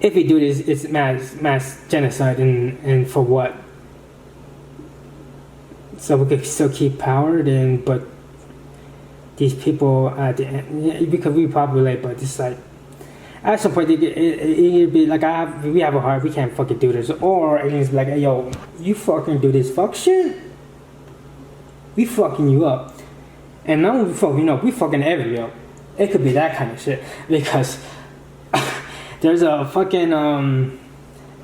If we do this, it's mass genocide, and for what? So we could still keep power, but these people at the end, because we populate, but it's like at some point it'd be like we have a heart, we can't fucking do this, or aliens be like, hey, yo, you fucking do this fuck shit, we fucking you up, and now we fucking every yo. It could be that kind of shit because there's a fucking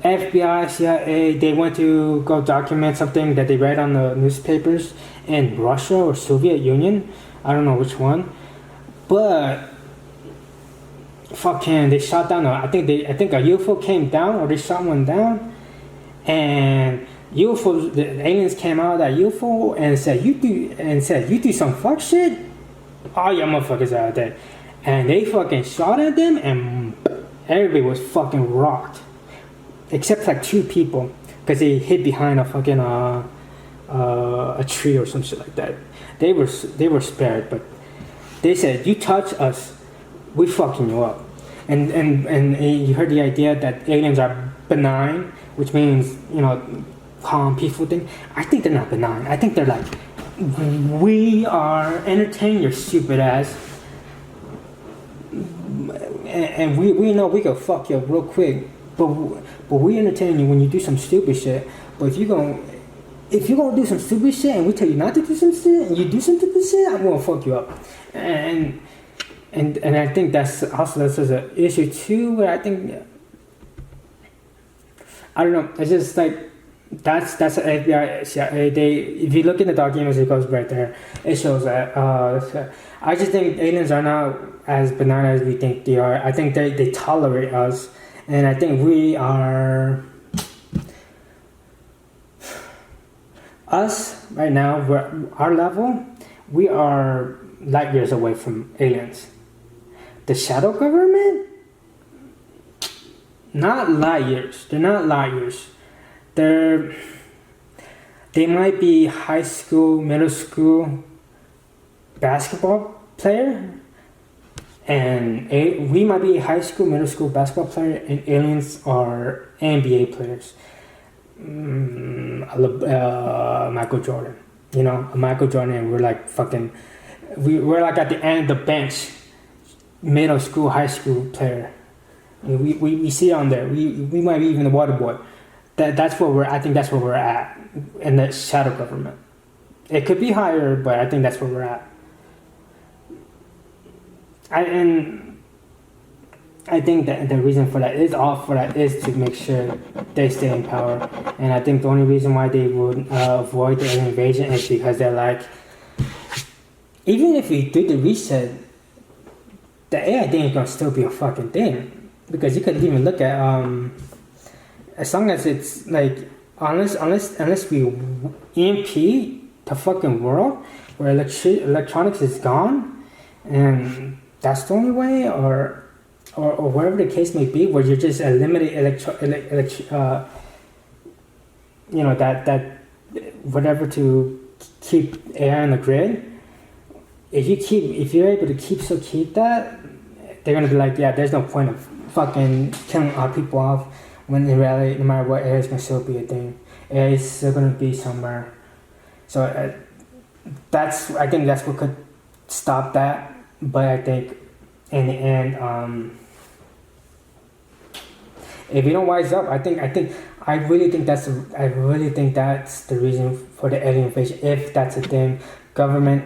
FBI, CIA. They went to go document something that they read on the newspapers in Russia or Soviet Union. I don't know which one, but fucking they shot down. I think a UFO came down, or they shot one down, and the aliens came out of that UFO and said you do some fuck shit. All your motherfuckers out there, and they fucking shot at them, and everybody was fucking rocked, except like 2 people, because they hid behind a fucking a tree or some shit like that. They were spared, but they said, you touch us, we fucking you up. And you heard the idea that aliens are benign, which means, calm, peaceful thing. I think they're not benign. I think they're like, we are entertaining your stupid ass, and we know we can fuck you real quick, but we entertain you when you do some stupid shit. But if you're gonna do some stupid shit and we tell you not to do some shit and you do some stupid shit, I'm gonna fuck you up. And I think that's an issue too. But I think, I don't know. It's just like that's an FBI, CIA. If you look in the documents, it goes right there. It shows that. I just think aliens are not as benign as we think they are. I think they tolerate us, and I think we are. Us right now, our level, we are light years away from aliens. The shadow government, not light years. They're not light years. They might be high school, middle school basketball player, and we might be a high school, middle school basketball player, and aliens are NBA players. Michael Jordan, Michael Jordan, and we're like fucking, we're like at the end of the bench, middle school, high school player. We see on there. We might be even the water boy. That's where I think that's where we're at in the shadow government. It could be higher, but I think that's where we're at. I think that the reason for that is to make sure they stay in power. And I think the only reason why they would avoid the invasion is because they're like, even if we do the reset, the AI thing is gonna still be a fucking thing. Because you could even look at as long as it's like unless we EMP the fucking world where electronics is gone, and that's the only way, or whatever the case may be, where you just eliminate that whatever to keep AI on the grid. If you're able to keep that, they're gonna be like, yeah, there's no point of fucking killing our people off, when in reality, no matter what, AI is gonna still be a thing. AI is still gonna be somewhere. So I think that's what could stop that. But I think in the end, if you don't wise up, I really think that's the reason for the alien invasion. If that's a thing, government,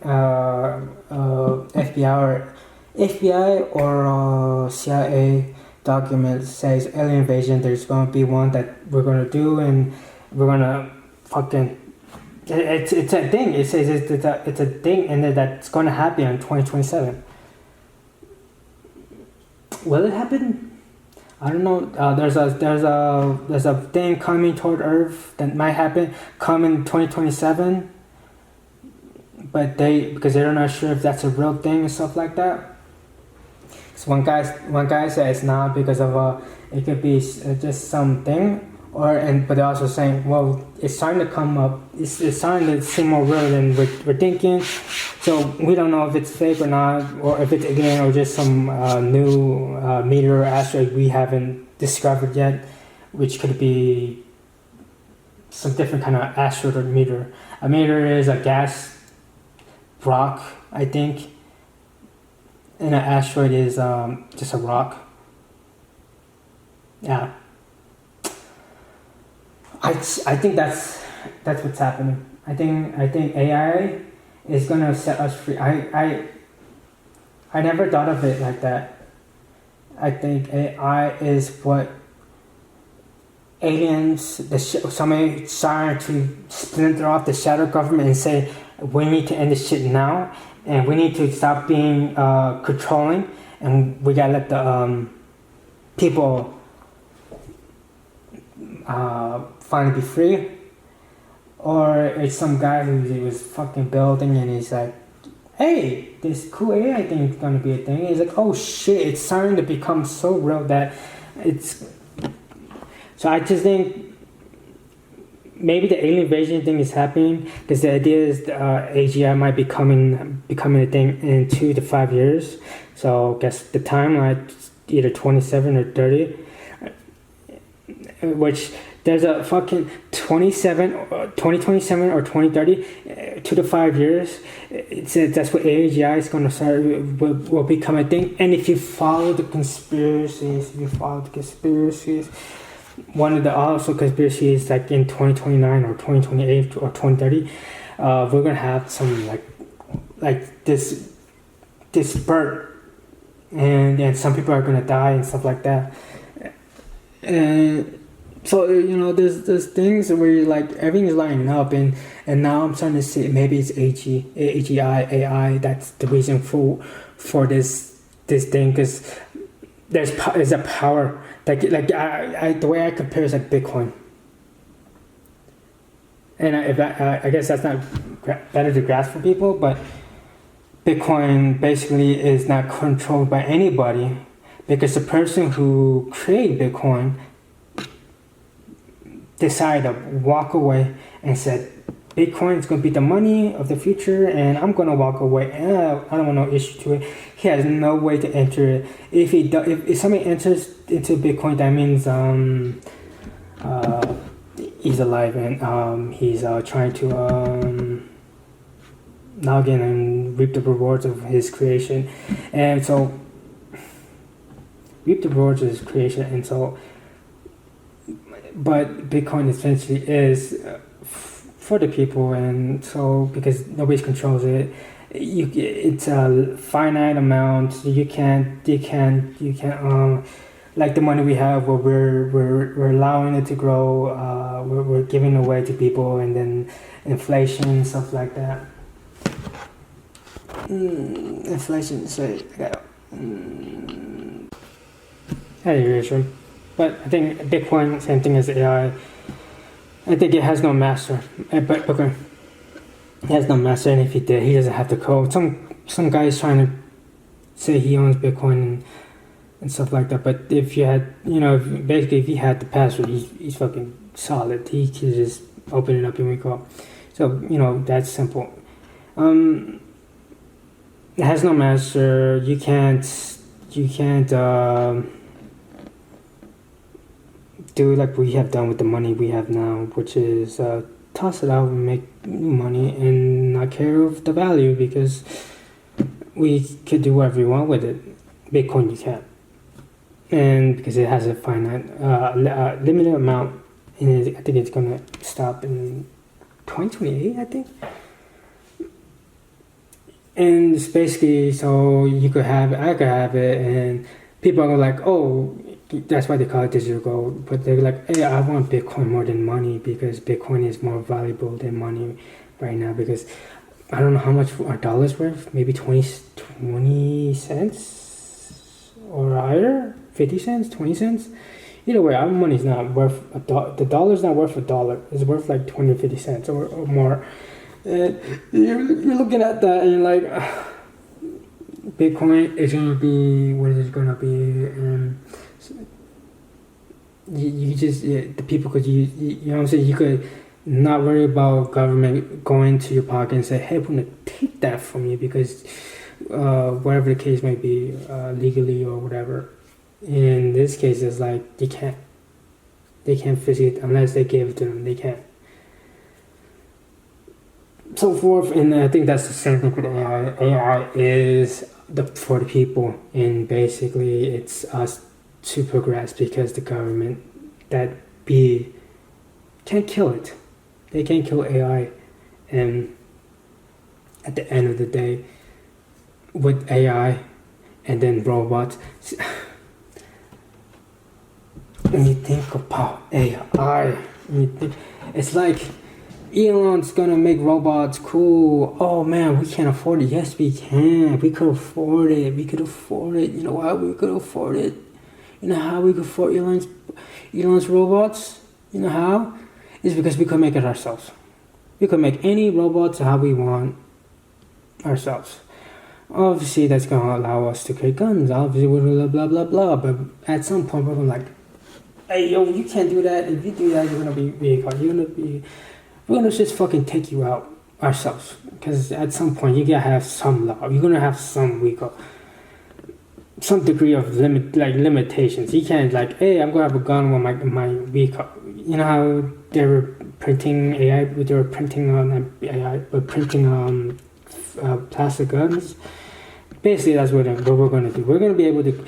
FBI or CIA documents says alien invasion. There's gonna be one that we're gonna do, and we're gonna fucking. It's a thing. It says it's a thing, and that's gonna happen in 2027. Will it happen? I don't know. There's a thing coming toward Earth that might happen, come in 2027. But because they're not sure if that's a real thing and stuff like that. So one guy said it's not because of it could be just something, but they're also saying, well, it's starting to come up. It's starting to seem more real than we're thinking. So we don't know if it's fake or not, or if it's again or just some new meteor or asteroid we haven't discovered yet, which could be some different kind of asteroid or meteor. A meteor is a gas rock, I think, and an asteroid is just a rock. Yeah, I think that's what's happening. I think AI is gonna set us free. I never thought of it like that. I think AI is what aliens, somebody starting to splinter off the shadow government and say, we need to end this shit now, and we need to stop being controlling, and we gotta let the people finally be free. Or it's some guy who was fucking building and he's like, hey, this cool AI thing is gonna be a thing. And he's like, oh shit, it's starting to become so real that it's... So I just think maybe the alien invasion thing is happening because the idea is AGI might be becoming a thing in 2 to 5 years. So I guess the timeline either 27 or 30, which there's a fucking 2027 or 2030, 2 to 5 years. That's what AGI is going to start, will become a thing. And if you follow the conspiracies, one of the also conspiracies like in 2029 or 2028 or 2030, we're gonna have some like this spurt, and some people are gonna die and stuff like that. And so there's things where you're like everything is lining up, and now I'm starting to see maybe it's AGI AI that's the reason for this thing, because there's a power. Like the way I compare is like Bitcoin, and I guess that's not better to grasp for people, but Bitcoin basically is not controlled by anybody, because the person who created Bitcoin decided to walk away and said, Bitcoin is going to be the money of the future, and I'm going to walk away. And I don't want no issue to it. He has no way to enter it. If somebody enters into Bitcoin, that means he's alive, and he's trying to log in and reap the rewards of his creation. And so reap the rewards of his creation. And so, but Bitcoin essentially is for the people, and so because nobody controls it, it's a finite amount. You can't like the money we have, where we're allowing it to grow. We're giving away to people, and then inflation and stuff like that. Inflation, sorry. Anyway, but I think Bitcoin, same thing as AI. I think it has no master, but okay, he has no master, and if he did, he doesn't have the code. Some guy is trying to say he owns Bitcoin and stuff like that. But if you had, basically if he had the password, he's fucking solid. He can just open it up and wake up. So that's simple. It has no master. You can't do like we have done with the money we have now, which is toss it out and make new money and not care of the value, because we could do whatever we want with it. Bitcoin you can't, and because it has a finite limited amount, and I think it's gonna stop in 2028, I think. And it's basically, so you could have it, I could have it, and people are like, oh, that's why they call it digital gold. But they're like, hey, I want Bitcoin more than money, because Bitcoin is more valuable than money right now, because I don't know how much our dollar's worth, maybe 20 cents or higher, 50 cents, 20 cents. Either way, our money's not worth the dollar's not worth $1. It's worth like 20 or 50 cents or more. And you're looking at that and you're like, Bitcoin is gonna be what is it gonna be? You just the people could you know what I'm saying, you could not worry about government going to your pocket and say, hey, we're gonna take that from you because whatever the case may be, legally or whatever. In this case, it's like they can't physically, unless they give it to them, they can't. So forth, and I think that's the same thing with AI. AI is for the people, and basically it's us to progress because the government can't kill it. They can't kill AI, and at the end of the day, with AI and then robots. When you think about AI, it's like Elon's gonna make robots cool. Oh man, we can't afford it. Yes, we can. We could afford it. We could afford it. You know why we could afford it? You know how we could afford Elon's robots? You know how? It's because we could make it ourselves. We could make any robots how we want ourselves. Obviously, that's gonna allow us to create guns. Obviously, blah blah blah blah. But at some point, we're gonna like, hey yo, you can't do that. If you do that, you're gonna be we're gonna just fucking take you out ourselves. Because at some point, you gotta have some law. You're gonna have some some degree of limitations. You can't like, hey, I'm gonna have a gun with my vehicle. You know how they were printing AI? They were printing on AI, but printing plastic guns. Basically, that's what we're gonna do. We're gonna be able to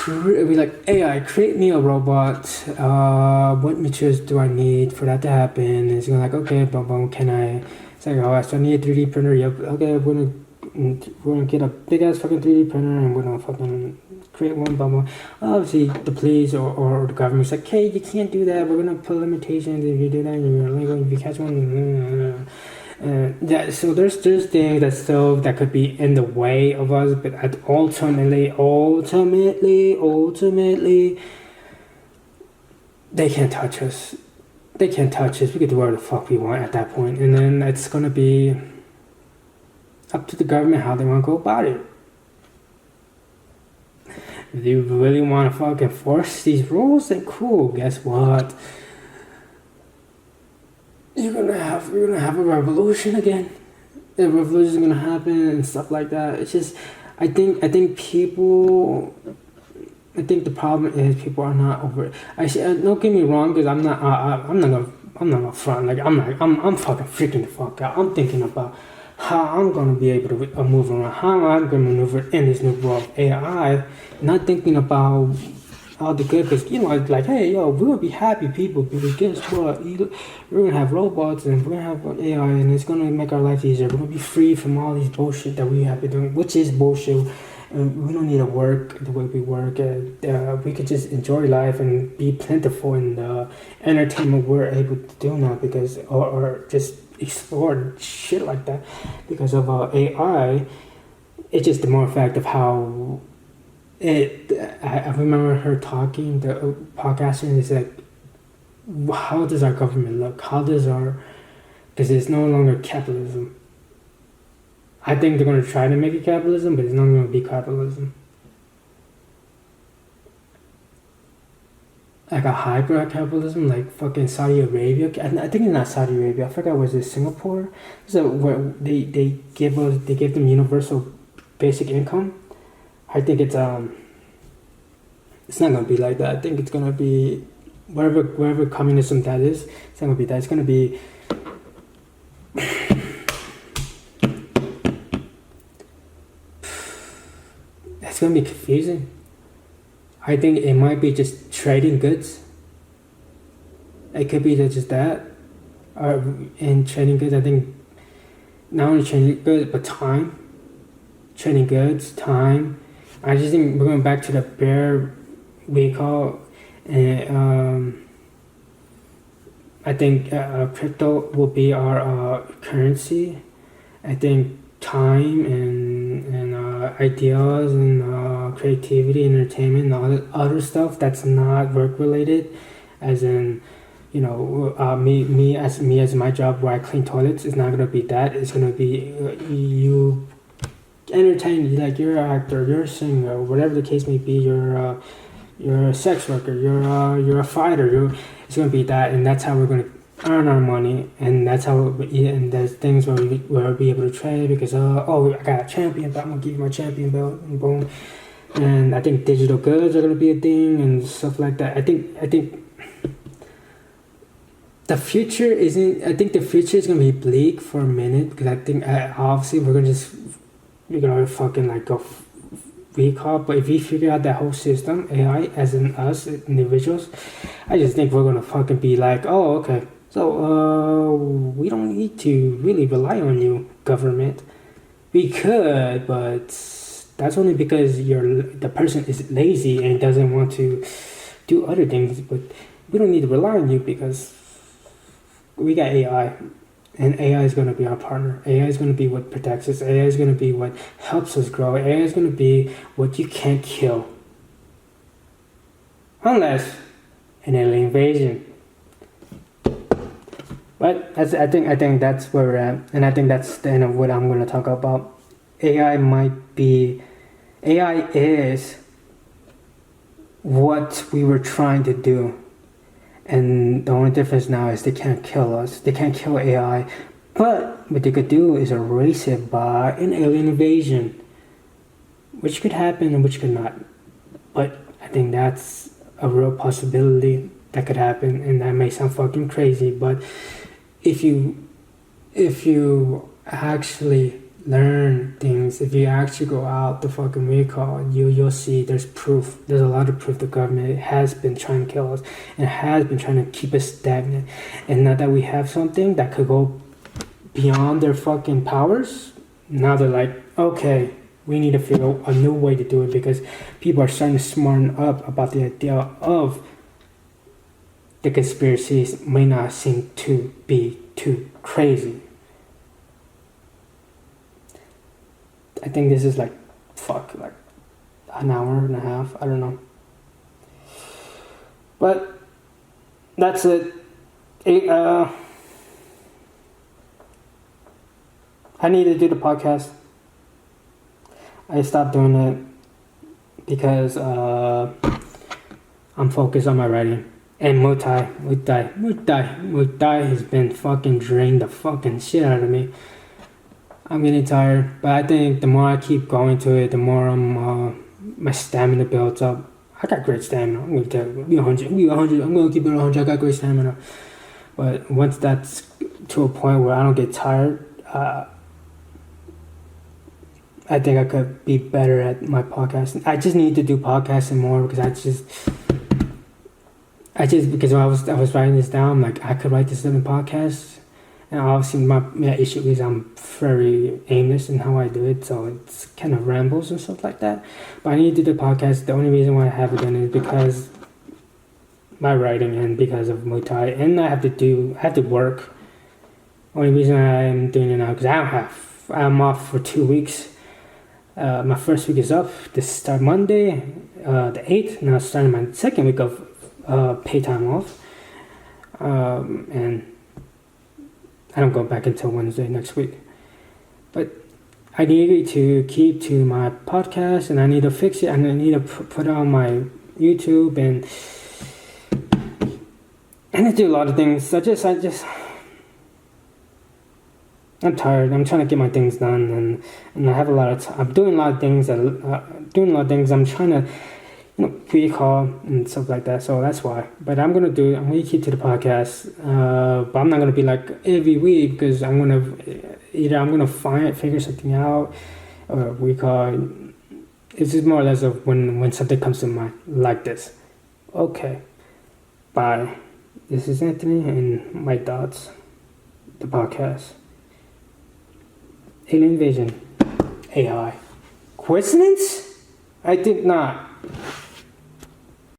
be like, AI, create me a robot. What materials do I need for that to happen? And it's gonna like, okay, boom, can I? It's like, oh, so I need a 3D printer. Yep. Okay, we're gonna get a big ass fucking 3D printer and we're gonna fucking create one. Blah. Obviously, the police or the government's like, hey, you can't do that. We're gonna put limitations if you do that. You're illegal if you catch one. Yeah, so there's things that could be in the way of us, but ultimately, they can't touch us. They can't touch us. We can do whatever the fuck we want at that point, and then it's gonna be up to the government how they want to go about it. If you really want to fucking force these rules, then cool. Guess what? You're gonna have a revolution again. The revolution is gonna happen and stuff like that. It's just, I think the problem is people are not over it. Don't get me wrong, because I'm not gonna front. Like I'm fucking freaking the fuck out. I'm thinking about how I'm gonna be able to move around, how I'm gonna maneuver in this new world of AI. Not thinking about all the good, because like, hey yo, we're gonna be happy people because guess what, we're gonna have robots and we're gonna have AI and it's gonna make our life easier. We're gonna be free from all these bullshit that we have been doing, which is bullshit. We don't need to work the way we work. We could just enjoy life and be plentiful in the entertainment we're able to do now, because or just explore shit like that because of AI. It's just the more fact of how I remember her talking, the podcaster is like, how does our government look? Because it's no longer capitalism. I think they're going to try to make it capitalism, but it's not going to be capitalism. Like a hybrid capitalism, like fucking Saudi Arabia. I think it's not Saudi Arabia. I forgot, was it Singapore? So where they give them universal basic income. I think it's not gonna be like that. I think it's gonna be whatever communism that is. It's not gonna be that. It's gonna be it's gonna be confusing. I think it might be just trading goods. It could be just that, or in trading goods. I think not only trading goods but time. Trading goods, time. I just think we're going back to the bare vehicle, and I think crypto will be our currency. I think time and ideas and creativity, entertainment, and all the other stuff that's not work related, as in, me as my job where I clean toilets is not gonna be that. It's gonna be you entertain, like you're an actor, you're a singer, whatever the case may be. You're a sex worker, you're a fighter. It's gonna be that, and that's how we're gonna earn our money, and that's how. And there's things where we'll be able to trade because I got a champion belt. I'm gonna give you my champion belt, and boom. And I think digital goods are gonna be a thing and stuff like that. I think the future isn't. I think the future is gonna be bleak for a minute because I think obviously we're gonna fucking like go recall. But if we figure out that whole system, AI, as in us individuals, I just think we're gonna fucking be like, oh, okay. So we don't need to really rely on you, government. We could, but that's only because the person is lazy and doesn't want to do other things. But we don't need to rely on you because we got AI. And AI is going to be our partner. AI is going to be what protects us. AI is going to be what helps us grow. AI is going to be what you can't kill. Unless an alien invasion. But I think that's where we're at. And I think that's the end of what I'm going to talk about. AI is what we were trying to do. And the only difference now is they can't kill us. They can't kill AI. But what they could do is erase it by an alien invasion. Which could happen and which could not. But I think that's a real possibility that could happen. And that may sound fucking crazy. But if you actually learn things, if you actually go out the fucking recall, you'll see there's proof. There's a lot of proof the government has been trying to kill us and has been trying to keep us stagnant. And now that we have something that could go beyond their fucking powers, now they're like, okay, we need to figure out a new way to do it because people are starting to smarten up about the idea of the conspiracies may not seem to be too crazy. I think this is like an hour and a half. I don't know. But that's it. I need to do the podcast. I stopped doing it because I'm focused on my writing. And Muay Thai has been fucking drained the fucking shit out of me. I'm getting tired, but I think the more I keep going to it, the more my stamina builds up. I got great stamina. I'm gonna tell you, be 100. I'm gonna keep it 100. I got great stamina. But once that's to a point where I don't get tired, I think I could be better at my podcast. I just need to do podcasting more because because when I was writing this down, I'm like, I could write this in podcast. And obviously my issue is I'm very aimless in how I do it, so it's kind of rambles and stuff like that. But I need to do the podcast. The only reason why I haven't done it is because my writing and because of Muay Thai. And I have to work. Only reason I'm doing it now because I'm off for 2 weeks. My first week is up. This start Monday, the 8th. Now starting my second week of pay time off. And I don't go back until Wednesday next week. But I need to keep to my podcast and I need to fix it and I need to put it on my YouTube and I do a lot of things. I'm tired. I'm trying to get my things done and I have a lot of time. I'm doing a lot of things. I'm trying to pre-call and stuff like that, so that's why. But I'm gonna keep to the podcast, but I'm not gonna be like every week because I'm gonna figure something out, or recall. It's just more or less of when something comes to mind like this. Okay, bye. This is Anthony and my thoughts. The podcast. Alien invasion. AI. Coincidence? I think not.